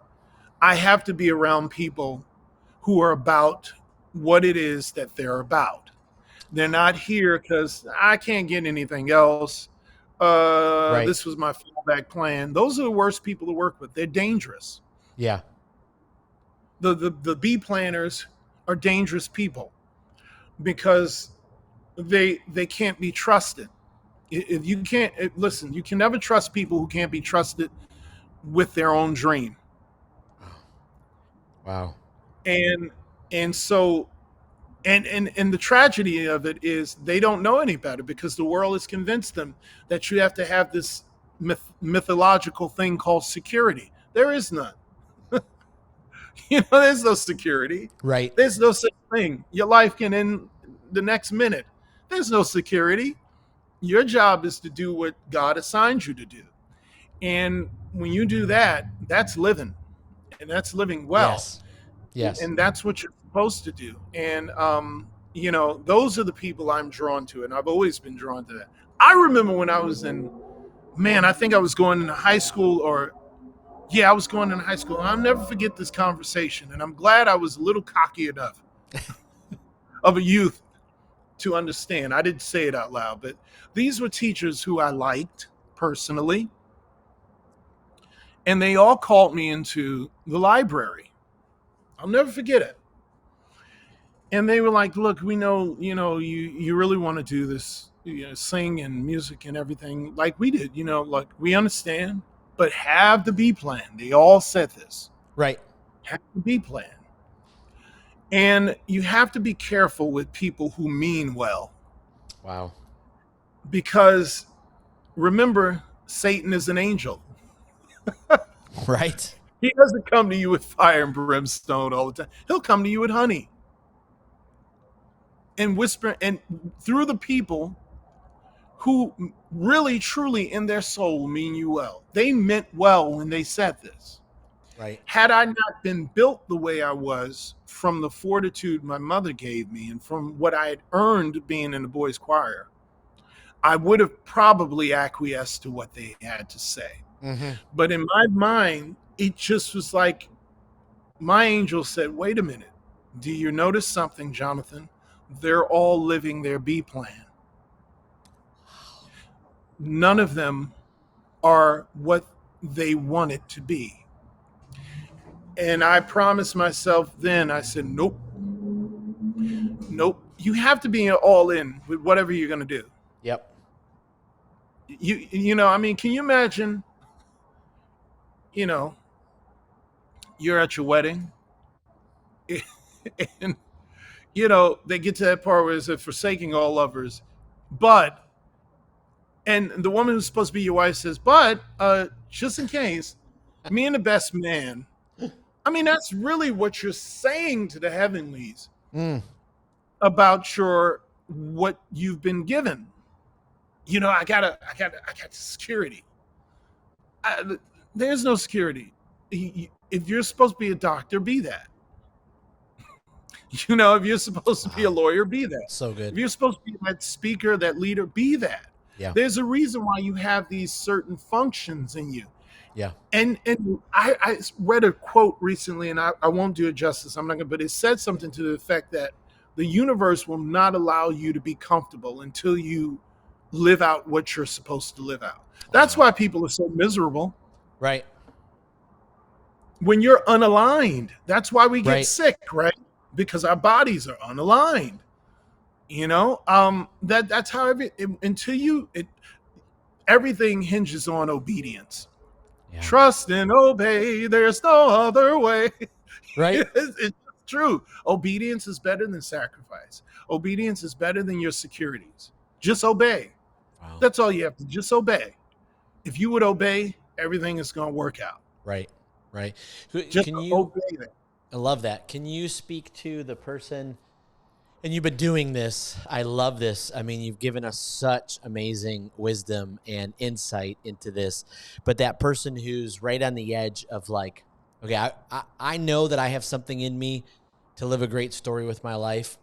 I have to be around people who are about what it is that they're about. They're not here because I can't get anything else. Right. This was my fallback plan. Those are the worst people to work with. They're dangerous. Yeah. The B planners are dangerous people because they can't be trusted. If you can't listen, you can never trust people who can't be trusted with their own dream. Wow. And and so and the tragedy of it is they don't know any better because the world has convinced them that you have to have this mythological thing called security. There is none. There's no security. Right. There's no such thing. Your life can end the next minute. There's no security. Your job is to do what God assigned you to do. And when you do that, that's living, and that's living well. Yes. Yes. And that's what you're supposed to do. And those are the people I'm drawn to, and I've always been drawn to that. I remember when I was I think I was going into high school, or yeah, I was going into high school. I'll never forget this conversation, and I'm glad I was a little cocky enough of a youth to understand. I didn't say it out loud, but these were teachers who I liked personally, and they all called me into the library. I'll never forget it. And they were like, "Look, we know, you really want to do this, sing and music and everything like we did. Like we understand, but have the B plan." They all said this. Right. Have the B plan. And you have to be careful with people who mean well. Wow. Because remember, Satan is an angel. Right. He doesn't come to you with fire and brimstone all the time. He'll come to you with honey and whisper, and through the people who really, truly in their soul mean you well. They meant well when they said this. Right. Had I not been built the way I was from the fortitude my mother gave me and from what I had earned being in the boys' choir, I would have probably acquiesced to what they had to say. Mm-hmm. But in my mind, it just was like my angel said, "Wait a minute. Do you notice something, Jonathan? They're all living their B plan. None of them are what they want it to be." And I promised myself then, I said, nope. You have to be all in with whatever you're going to do. Yep. Can you imagine, you're at your wedding and, they get to that part where it says forsaking all lovers, and the woman who's supposed to be your wife says, but just in case, me and the best man. I mean, that's really what you're saying to the heavenlies about what you've been given. I got security. There's no security. If you're supposed to be a doctor, be that. If you're supposed to be a lawyer, be that. So good. If you're supposed to be that speaker, that leader, be that. Yeah. There's a reason why you have these certain functions in you. Yeah. And I read a quote recently, and I won't do it justice. I'm not going to, but it said something to the effect that the universe will not allow you to be comfortable until you live out what you're supposed to live out. That's why people are so miserable. Right. When you're unaligned, that's why we get sick, right? Because our bodies are unaligned. That's how everything hinges on obedience. Yeah. Trust and obey. There's no other way. Right. It's true. Obedience is better than sacrifice. Obedience is better than your securities. Just obey. Wow. That's all you have to just obey. If you would obey, everything is going to work out. Right. Right. Just obey that. I love that. Can you speak to the person, and you've been doing this, I love this. I mean, you've given us such amazing wisdom and insight into this, but that person who's right on the edge of like, okay, I know that I have something in me to live a great story with my life,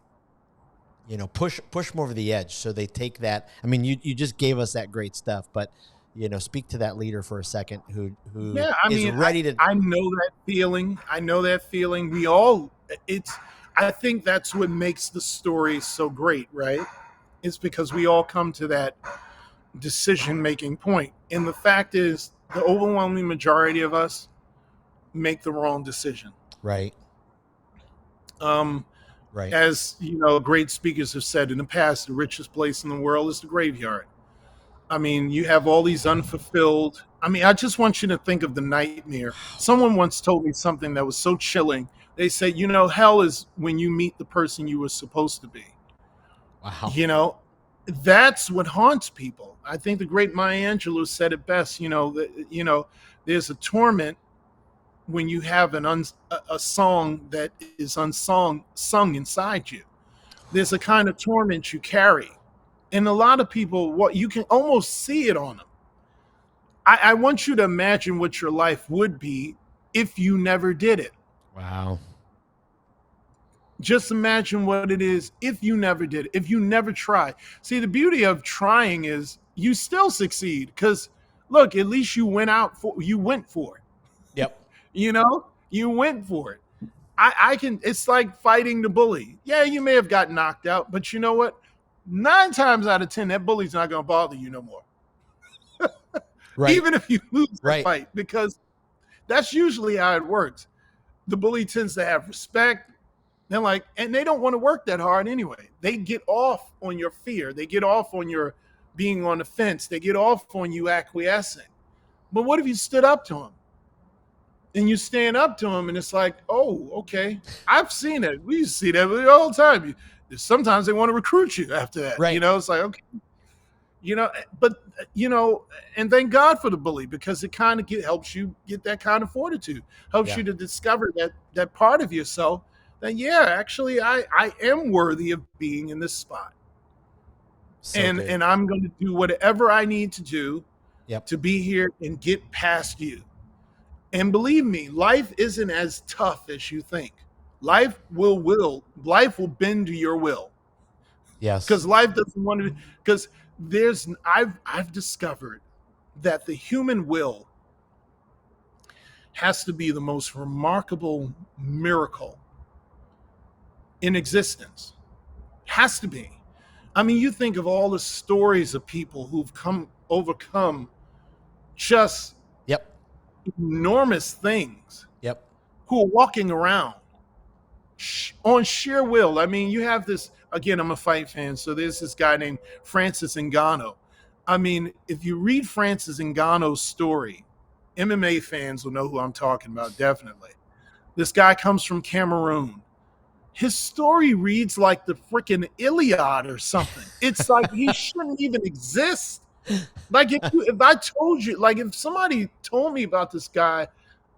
push them over the edge. So they take that. I mean, you just gave us that great stuff, but speak to that leader for a second who is ready to. I know that feeling. I think that's what makes the story so great, right? It's because we all come to that decision-making point. And the fact is, the overwhelming majority of us make the wrong decision. Right. Right. As great speakers have said in the past, the richest place in the world is the graveyard. I mean, you have all these unfulfilled. I mean, I just want you to think of the nightmare. Someone once told me something that was so chilling. They say, hell is when you meet the person you were supposed to be. Wow. That's what haunts people. I think the great Maya Angelou said it best. There's a torment when you have a song that is sung inside you. There's a kind of torment you carry, and a lot of people, what you can almost see it on them. I want you to imagine what your life would be if you never did it. Wow. Just imagine what it is if you never did it, if you never try. See, the beauty of trying is you still succeed because, look, at least you went for it. Yep. You went for it. It's like fighting the bully. Yeah, you may have got knocked out, but you know what? 9 times out of 10, that bully's not going to bother you no more. Right. Even if you lose the Right. fight, because that's usually how it works. The bully tends to have respect. And they don't want to work that hard anyway. They get off on your fear. They get off on your being on the fence. They get off on you acquiescing. But what if you stood up to him? And you stand up to him and it's like, oh, okay. I've seen it. We see that all the time. Sometimes they want to recruit you after that. Right. It's like, okay. But and thank God for the bully, because it kind of helps you get that kind of fortitude, helps you to discover that part of yourself that, actually I am worthy of being in this spot. So and I'm going to do whatever I need to do to be here and get past you. And believe me, life isn't as tough as you think. Life will bend to your will. Yes. Because life doesn't want to, because I've discovered that the human will has to be the most remarkable miracle in existence. Has to be. I mean, you think of all the stories of people who've overcome just enormous things. Yep. Who are walking around on sheer will. I mean, you have this, again, I'm a fight fan, so there's this guy named Francis Ngannou. I mean, if you read Francis Ngannou's story, MMA fans will know who I'm talking about, definitely. This guy comes from Cameroon. His story reads like the freaking Iliad or something. It's like he shouldn't even exist. Like if I told you, like if somebody told me about this guy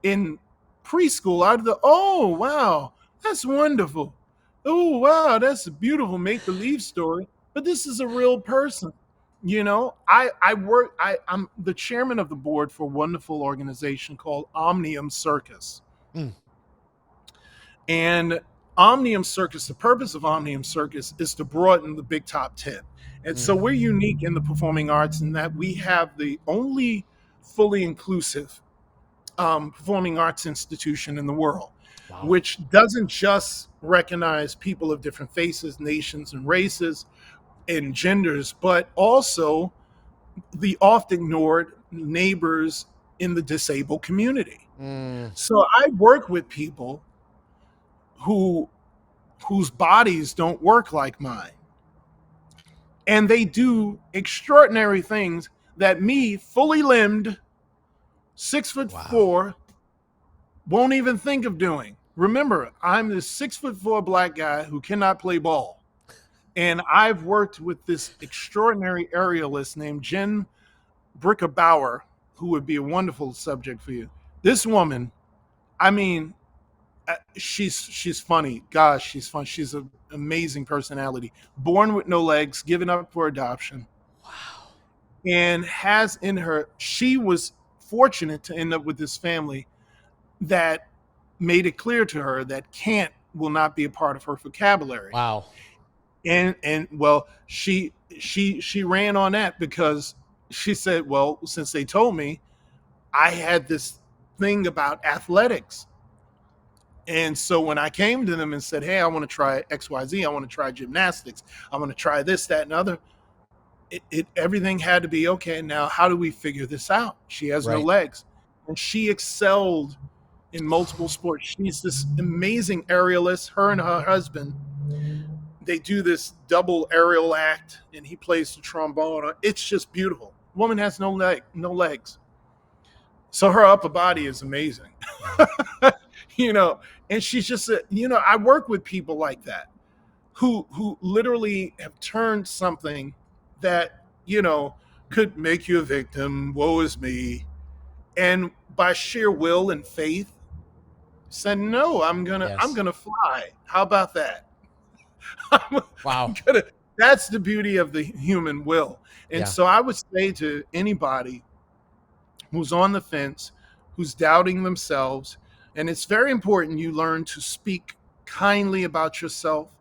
in preschool, I'd go, oh, wow, that's wonderful. Oh, wow, that's a beautiful make-believe story. But this is a real person. I'm the chairman of the board for a wonderful organization called Omnium Circus. And Omnium Circus, the purpose of Omnium Circus is to broaden the big top 10. And so we're unique in the performing arts in that we have the only fully inclusive performing arts institution in the world, which doesn't just recognize people of different faces, nations, and races and genders, but also the oft ignored neighbors in the disabled community. So I work with people whose bodies don't work like mine. And they do extraordinary things that me, fully limbed, 6'4", won't even think of doing. Remember, I'm this 6'4" black guy who cannot play ball. And I've worked with this extraordinary aerialist named Jen Bricker-Bauer, who would be a wonderful subject for you. This woman, I mean, she's funny. Gosh, she's fun. She's an amazing personality. Born with no legs, given up for adoption. Wow. And she was fortunate to end up with this family that made it clear to her that can't will not be a part of her vocabulary. Wow. And well, she ran on that because she said, well, since they told me, I had this thing about athletics. And so when I came to them and said, hey, I want to try XYZ, I want to try gymnastics, I want to try this, that, and other, everything had to be, okay, now how do we figure this out? She has no legs. And she excelled in multiple sports. She's this amazing aerialist. Her and her husband, they do this double aerial act, and he plays the trombone. It's just beautiful. Woman has no legs. So her upper body is amazing. you know, and she's just I work with people like that who literally have turned something that, could make you a victim, woe is me, and by sheer will and faith said, no, I'm Yes. gonna fly. How about that? I'm Wow. gonna That's the beauty of the human will. And Yeah. so I would say to anybody who's on the fence, who's doubting themselves, and it's very important you learn to speak kindly about yourself,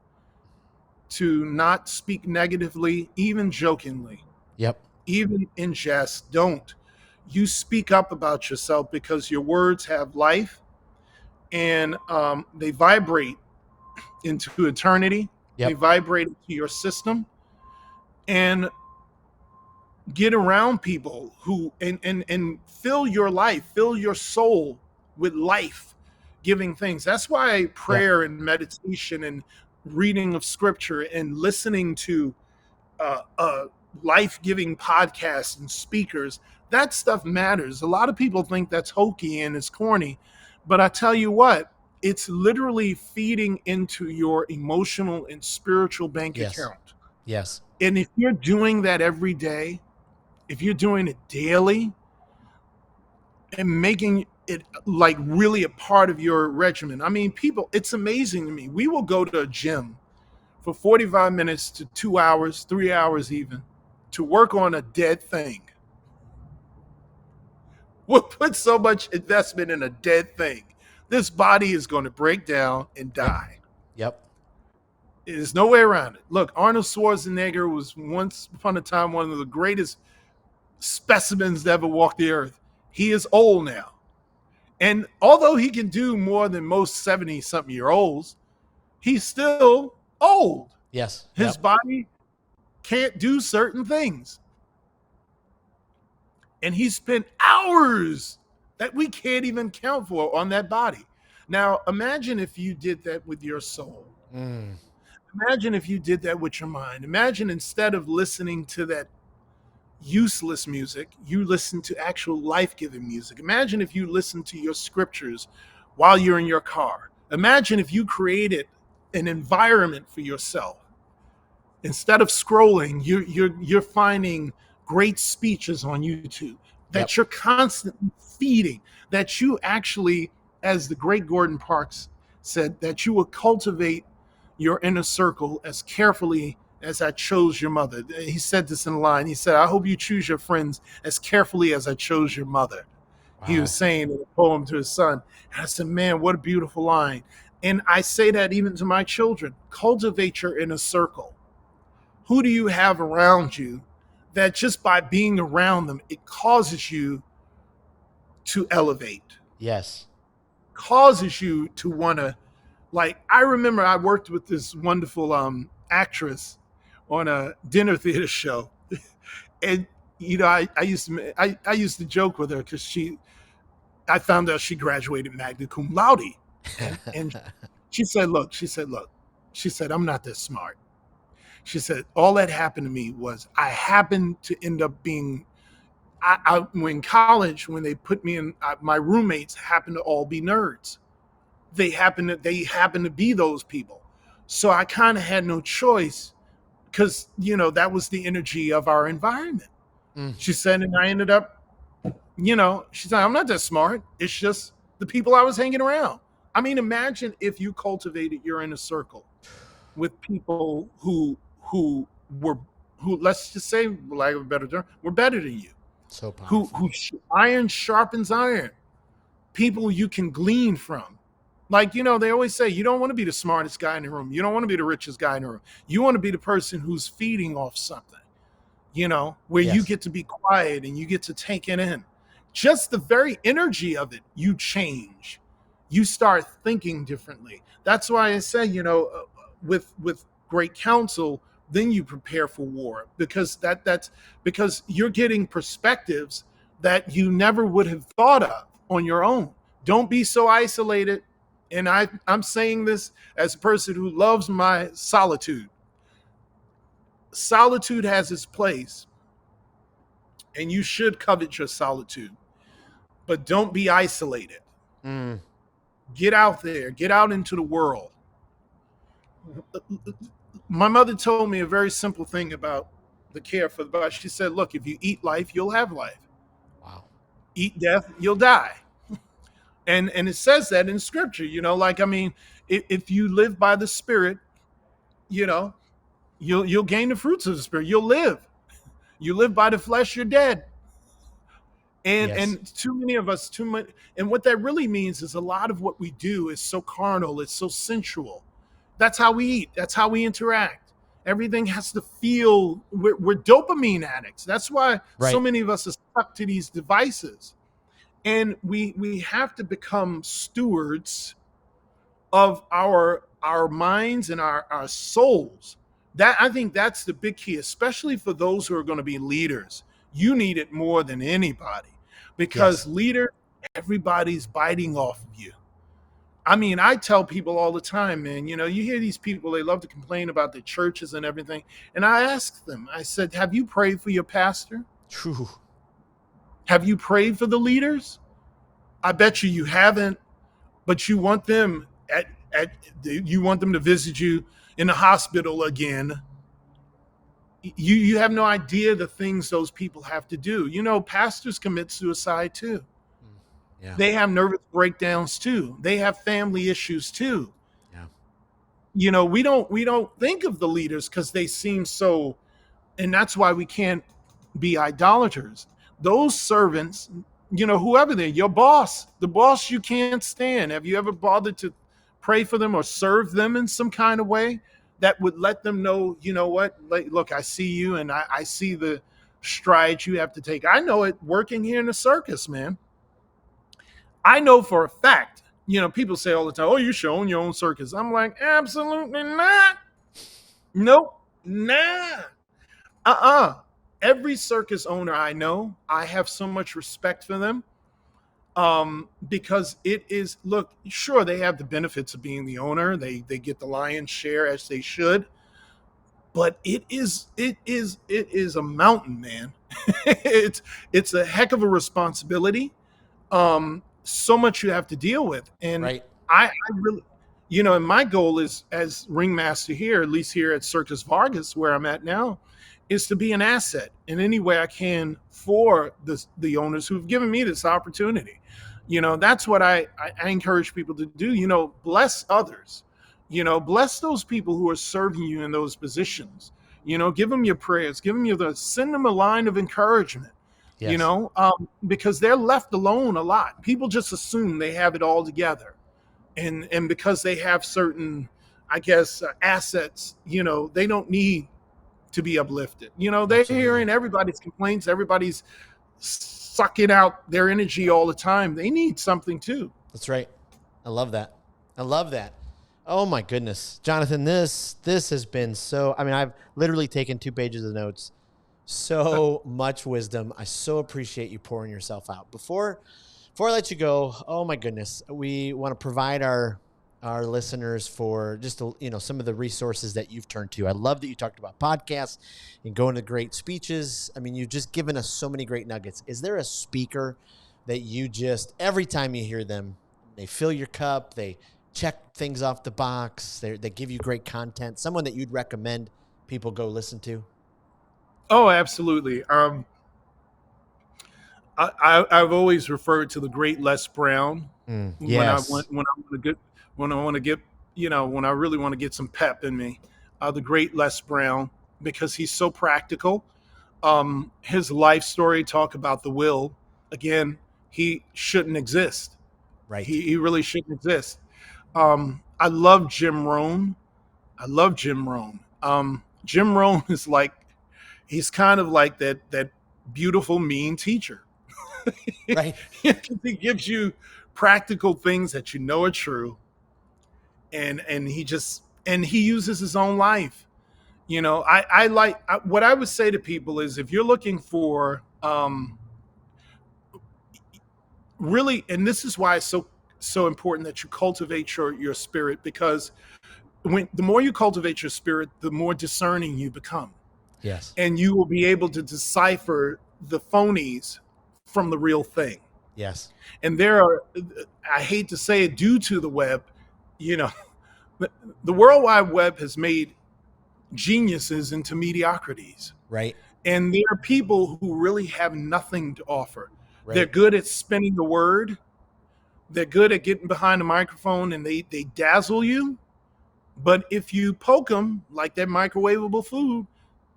to not speak negatively, even jokingly, Yep. even in jest. Don't. You speak up about yourself because your words have life, and they vibrate into eternity. They Yep. vibrate into your system, and get around people who and fill your life, fill your soul with life giving things. That's why Yep. prayer and meditation and reading of scripture and listening to life-giving podcasts and speakers, that stuff matters. A lot of people think that's hokey and it's corny, but I tell you what, it's literally feeding into your emotional and spiritual bank Yes. account. Yes. And if you're doing that every day, if you're doing it daily and making it like really a part of your regimen. I mean, people, it's amazing to me. We will go to a gym for 45 minutes to 2 hours, 3 hours even, to work on a dead thing. We'll put so much investment in a dead thing. This body is going to break down and Yep. die. Yep. There's no way around it. Look, Arnold Schwarzenegger was once upon a time one of the greatest specimens to ever walk the earth. He is old now. And although he can do more than most 70 something year olds, he's still old. Yes. His Yep. body can't do certain things. And he spent hours that we can't even count for on that body. Now, imagine if you did that with your soul. Mm. Imagine if you did that with your mind. Imagine instead of listening to that useless music, you listen to actual life giving music. Imagine if you listen to your scriptures while you're in your car. Imagine if you created an environment for yourself. Instead of scrolling, you're finding great speeches on YouTube Yep. that you're constantly feeding, that you actually, as the great Gordon Parks said, that you will cultivate your inner circle as carefully as I chose your mother. He said this in a line. He said, I hope you choose your friends as carefully as I chose your mother. He was Wow. saying in a poem to his son. And I said, man, what a beautiful line. And I say that even to my children. Cultivate your inner circle. Who do you have around you that just by being around them, it causes you to elevate, Yes. causes you to want to, like, I remember I worked with this wonderful actress on a dinner theater show. And, I used to joke with her because I found out she graduated magna cum laude. And she said, I'm not this smart. She said, all that happened to me was I happened to end up being, when college, when they put me in, my roommates happened to all be nerds. They happened to be those people. So I kind of had no choice because, that was the energy of our environment. Mm. She said, and I ended up, she said, I'm not that smart. It's just the people I was hanging around. I mean, imagine if you cultivated your inner circle with people who were who let's just say, for lack of a better term, were better than you. So Who powerful. who iron sharpens iron. People you can glean from. Like, they always say you don't want to be the smartest guy in the room. You don't want to be the richest guy in the room. You want to be the person who's feeding off something, where you Yes. get to be quiet and you get to take it in. Just the very energy of it, you change. You start thinking differently. That's why I say, with great counsel, then you prepare for war because that's because you're getting perspectives that you never would have thought of on your own. Don't be so isolated. And I'm saying this as a person who loves my solitude. Solitude has its place, and you should covet your solitude, but don't be isolated. Mm. Get out there, get out into the world. My mother told me a very simple thing about the care for the body. She said, look, if you eat life, you'll have life. Wow. Eat death, you'll die. And it says that in scripture, like, I mean, if you live by the spirit, you know, you'll gain the fruits of the spirit. You'll live. You live by the flesh, you're dead. And Yes. too many of us, too much. And what that really means is a lot of what we do is so carnal, it's so sensual. That's how we eat, that's how we interact. Everything has to feel, we're dopamine addicts. That's why so Right. many of us are stuck to these devices. And we have to become stewards of our minds and our souls. That, I think that's the big key, especially for those who are going to be leaders. You need it more than anybody, because Yes. leader, everybody's biting off of you. I mean, I tell people all the time, man, you hear these people, they love to complain about the churches and everything. And I asked them, I said, have you prayed for your pastor? True. Have you prayed for the leaders? I bet you haven't, but you want them you want them to visit you in the hospital again. You have no idea the things those people have to do. Pastors commit suicide too. Yeah. They have nervous breakdowns too. They have family issues too. Yeah. We don't think of the leaders because they seem so, and that's why we can't be idolaters. Those servants, whoever they're, your boss, the boss you can't stand. Have you ever bothered to pray for them or serve them in some kind of way that would let them know, what? Like, look, I see you, and I see the strides you have to take. I know it working here in the circus, man. I know for a fact, people say all the time, oh, you show own your own circus. I'm like, absolutely not. Nope. Nah. Every circus owner I know, I have so much respect for them, because it is, look, sure, they have the benefits of being the owner. They get the lion's share, as they should, but it is a mountain, man. It's a heck of a responsibility. So much you have to deal with. And Right. I really, and my goal is, as ringmaster here, at least here at Circus Vargas, where I'm at now, is to be an asset in any way I can for the owners who've given me this opportunity. That's what I encourage people to do. Bless others. Bless those people who are serving you in those positions. Give them your prayers. Send them a line of encouragement. Yes. Because they're left alone a lot. People just assume they have it all together, and because they have certain, I guess, assets, they don't need to be uplifted. They're Absolutely. hearing everybody's complaints, everybody's sucking out their energy all the time. They need something too. That's right. I love that. I love that. Oh my goodness, Jonathan, this has been so. I mean, I've literally taken 2 pages of notes. So much wisdom. I so appreciate you pouring yourself out. Before I let you go, oh my goodness, we want to provide our listeners for just some of the resources that you've turned to. I love that you talked about podcasts and going to great speeches. I mean, you've just given us so many great nuggets. Is there a speaker that you just, every time you hear them, they fill your cup, they check things off the box, they give you great content, someone that you'd recommend people go listen to? Oh, absolutely. I've always referred to the great Les Brown when I Yes. want when I want to get when I want to get when I really want to get some pep in me. The great Les Brown, because he's so practical. His life story, talk about the will. Again, he shouldn't exist. Right. He really shouldn't exist. I love Jim Rohn. I love Jim Rohn. Jim Rohn is like, he's kind of like that beautiful mean teacher. Right. He gives you practical things that are true, and he uses his own life. I like, what I would say to people is, if you're looking for, really, and this is why it's so important that you cultivate your spirit, because the more you cultivate your spirit, the more discerning you become, Yes. and you will be able to decipher the phonies from the real thing. Yes. And there are, I hate to say it, due to the web, you know, the World Wide Web has made geniuses into mediocrities. Right. And there are people who really have nothing to offer. They're Right. good at spinning the word. They're good at getting behind the microphone and they dazzle you. But if you poke them like that microwavable food,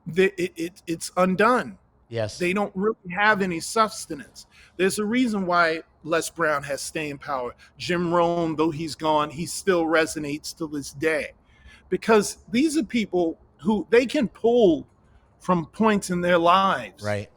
it's undone. Yes. They don't really have any substance. There's a reason why Les Brown has staying power. Jim Rohn, though he's gone, he still resonates to this day. Because these are people who they can pull from points in their lives. Right.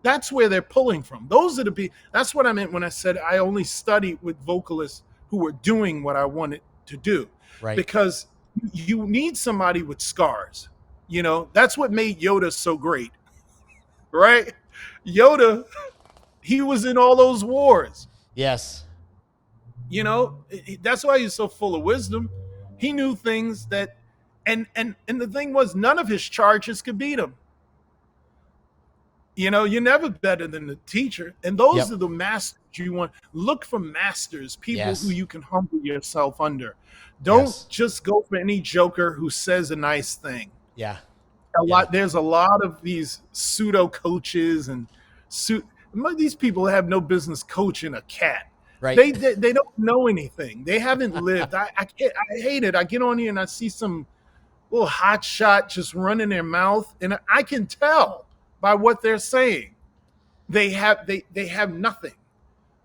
That's where they're pulling from. Those are the people. That's what I meant when I said I only studied with vocalists who were doing what I wanted to do. Right. Because you need somebody with scars. You know, that's what made Yoda so great. Right? Yoda, he was in all those wars. Yes. You know, that's why he's so full of wisdom. He knew things that and the thing was none of his charges could beat him. You know, you're never better than the teacher. And those Yep. are the masters you want. Look for masters, people Yes. who you can humble yourself under. Don't Yes. just go for any joker who says a nice thing. Yeah. There's a lot of these pseudo coaches and these people have no business coaching a cat. Right. They don't know anything. They haven't lived. I hate it. I get on here and I see some little hot shot just running their mouth, and I can tell by what they're saying. They have nothing.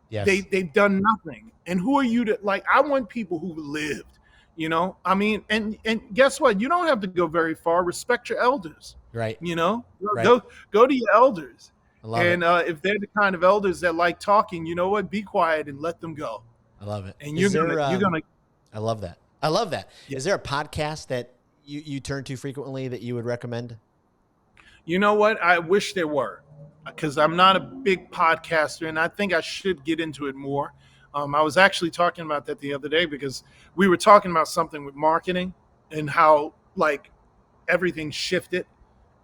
Yes. They've done nothing. And who are you to like? I want people who lived. You know, I mean, and guess what? You don't have to go very far. Respect your elders. Right. You know, Right. go to your elders. I love And it. if they're the kind of elders that like talking, you know what? Be quiet and let them go. I love it. And Is you're there, gonna. I love that. I love that. Yeah. Is there a podcast that you turn to frequently that you would recommend? You know what? I wish there were, because I'm not a big podcaster, and I think I should get into it more. I was actually talking about that the other day because we were talking about something with marketing and how like everything shifted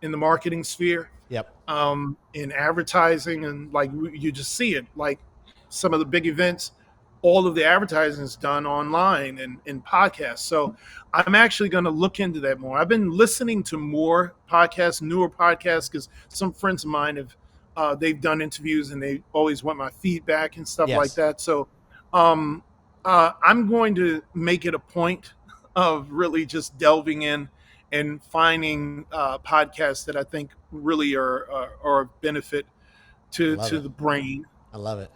in the marketing sphere, Yep. in advertising, and like you just see it, like some of the big events, all of the advertising is done online and in podcasts. So I'm actually going to look into that more. I've been listening to more podcasts, newer podcasts, because some friends of mine have they've done interviews and they always want my feedback and stuff Yes. like that. So I'm going to make it a point of really just delving in and finding podcasts that I think really are of benefit to Love it. the brain. I love it.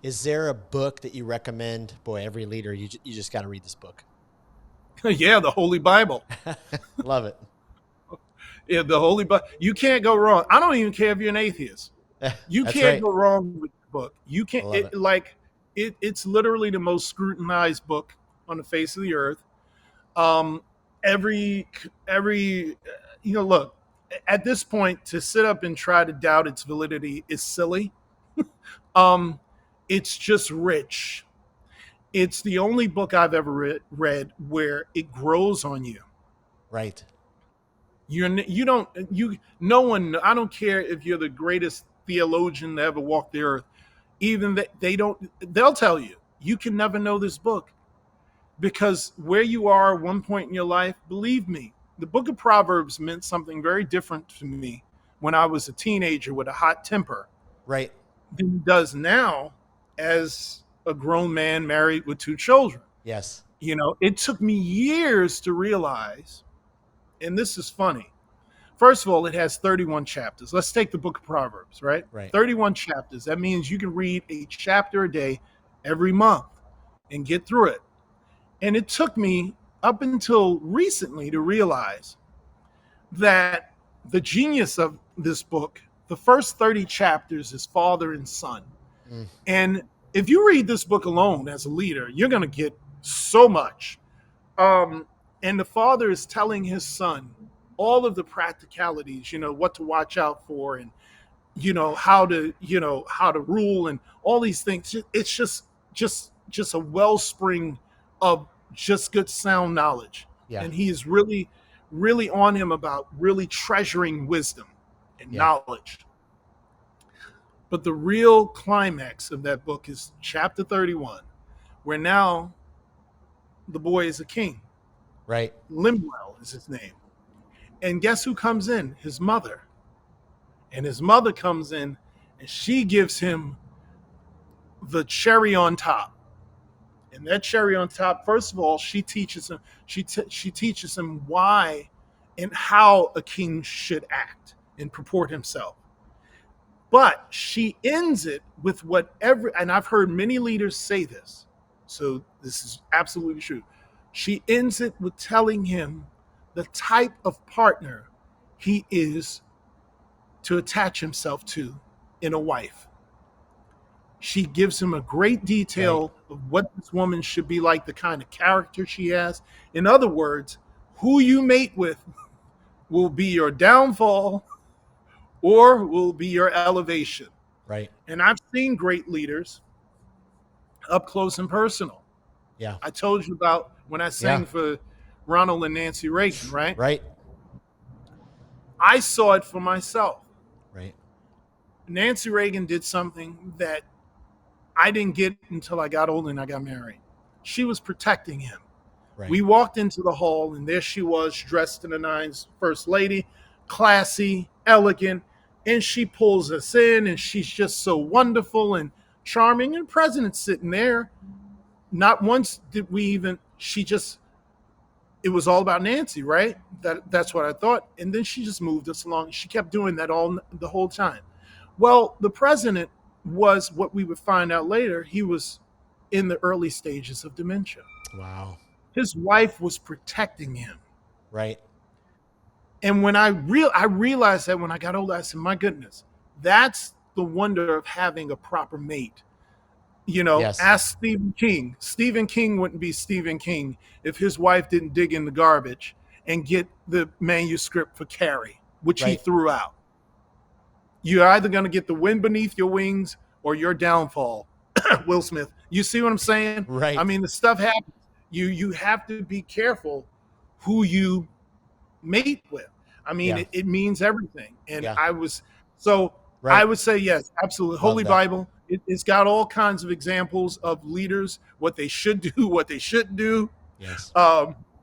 Is there a book that you recommend? Boy, every leader, you just got to read this book. Yeah, the Holy Bible. Love it. Yeah, the Holy Bible. You can't go wrong. I don't even care if you're an atheist. You That's can't right. go wrong with the book. You can't. I love It's literally the most scrutinized book on the face of the earth. Every look, at this point, to sit up and try to doubt its validity is silly. It's just rich. It's the only book I've ever read where it grows on you. Right. No one, I don't care if you're the greatest theologian to ever walk the earth, even that they'll tell you, you can never know this book, because where you are at one point in your life, believe me, the book of Proverbs meant something very different to me when I was a teenager with a hot temper Right. than it does now as a grown man married with 2 children. Yes. You know, it took me years to realize, and this is funny. First of all, it has 31 chapters. Let's take the book of Proverbs, right? Right. 31 chapters. That means you can read a chapter a day every month and get through it. And it took me up until recently to realize that the genius of this book, the first 30 chapters is father and son. Mm. And if you read this book alone as a leader, you're going to get so much. And the father is telling his son all of the practicalities, what to watch out for, and how to rule, and all these things. It's just a wellspring of just good sound knowledge. Yeah. And he is really, really on him about really treasuring wisdom and knowledge. But the real climax of that book is chapter 31, where now the boy is a king. Right. Limwell is his name. And guess who comes in? His mother. And his mother comes in and she gives him the cherry on top. And that cherry on top, first of all, she teaches him, she teaches him why and how a king should act and purport himself. But she ends it with and I've heard many leaders say this, so this is absolutely true. She ends it with telling him the type of partner he is to attach himself to in a wife. She gives him a great detail of what this woman should be like, the kind of character she has. In other words, who you mate with will be your downfall or will be your elevation. Right. And I've seen great leaders up close and personal. Yeah. I told you about when I sang for Ronald and Nancy Reagan, right? Right. I saw it for myself. Right. Nancy Reagan did something that I didn't get until I got older and I got married. She was protecting him. Right. We walked into the hall and there she was, dressed in the nines, first lady, classy, elegant, and she pulls us in and she's just so wonderful and charming, and the president's sitting there. Not once did we even, it was all about Nancy, right? That's what I thought. And then she just moved us along. She kept doing that the whole time. Well, the president was, what we would find out later, he was in the early stages of dementia. Wow. His wife was protecting him. Right. And when I realized that when I got older, I said, my goodness, that's the wonder of having a proper mate. You know, ask Stephen King. Stephen King wouldn't be Stephen King if his wife didn't dig in the garbage and get the manuscript for Carrie, which he threw out. You're either going to get the wind beneath your wings or your downfall. Will Smith. You see what I'm saying? Right. I mean, the stuff happens. You have to be careful who you mate with. I mean, it means everything. And I would say, yes, absolutely. Holy Bible. It's got all kinds of examples of leaders, what they should do, what they shouldn't do. Yes.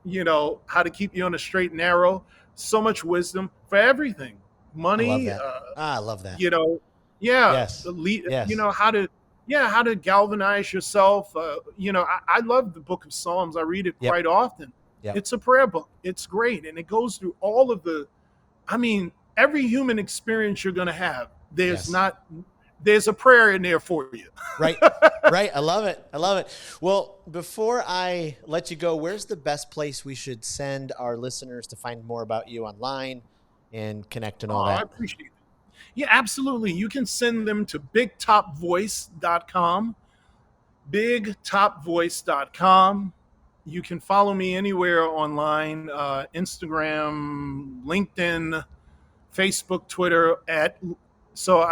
You know, how to keep you on a straight and narrow. So much wisdom for everything. Money. I love that. You know, you know, how to galvanize yourself. You know, I love the book of Psalms. I read it quite often. Yep. It's a prayer book. It's great. And it goes through all of every human experience you're going to have. There's a prayer in there for you. Right. Right. I love it. I love it. Well, before I let you go, where's the best place we should send our listeners to find more about you online and connect and all that? I appreciate it. Yeah, absolutely. You can send them to bigtopvoice.com, bigtopvoice.com. You can follow me anywhere online, Instagram, LinkedIn, Facebook, Twitter.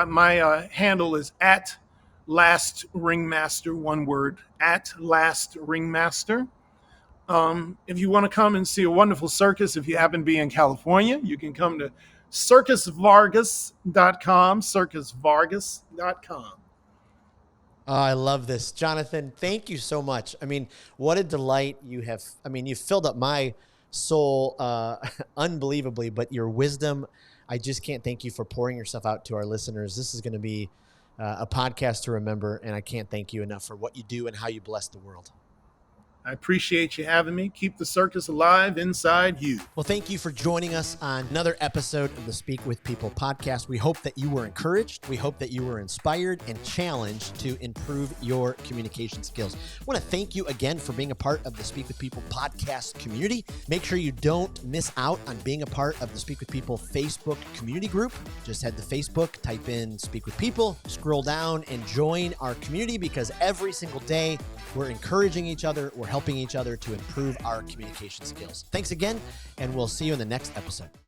My handle is at Last Ringmaster, one word, at Last Ringmaster. If you want to come and see a wonderful circus, if you happen to be in California, you can come to circusvargas.com, circusvargas.com. Oh, I love this. Jonathan, thank you so much. I mean, what a delight you have. I mean, you've filled up my soul unbelievably, but your wisdom, I just can't thank you for pouring yourself out to our listeners. This is going to be a podcast to remember, and I can't thank you enough for what you do and how you bless the world. I appreciate you having me. Keep the circus alive inside you. Well, thank you for joining us on another episode of the Speak with People podcast. We hope that you were encouraged. We hope that you were inspired and challenged to improve your communication skills. I want to thank you again for being a part of the Speak with People podcast community. Make sure you don't miss out on being a part of the Speak with People Facebook community group. Just head to Facebook, type in Speak with People, scroll down and join our community, because every single day we're encouraging each other. We're helping each other to improve our communication skills. Thanks again, and we'll see you in the next episode.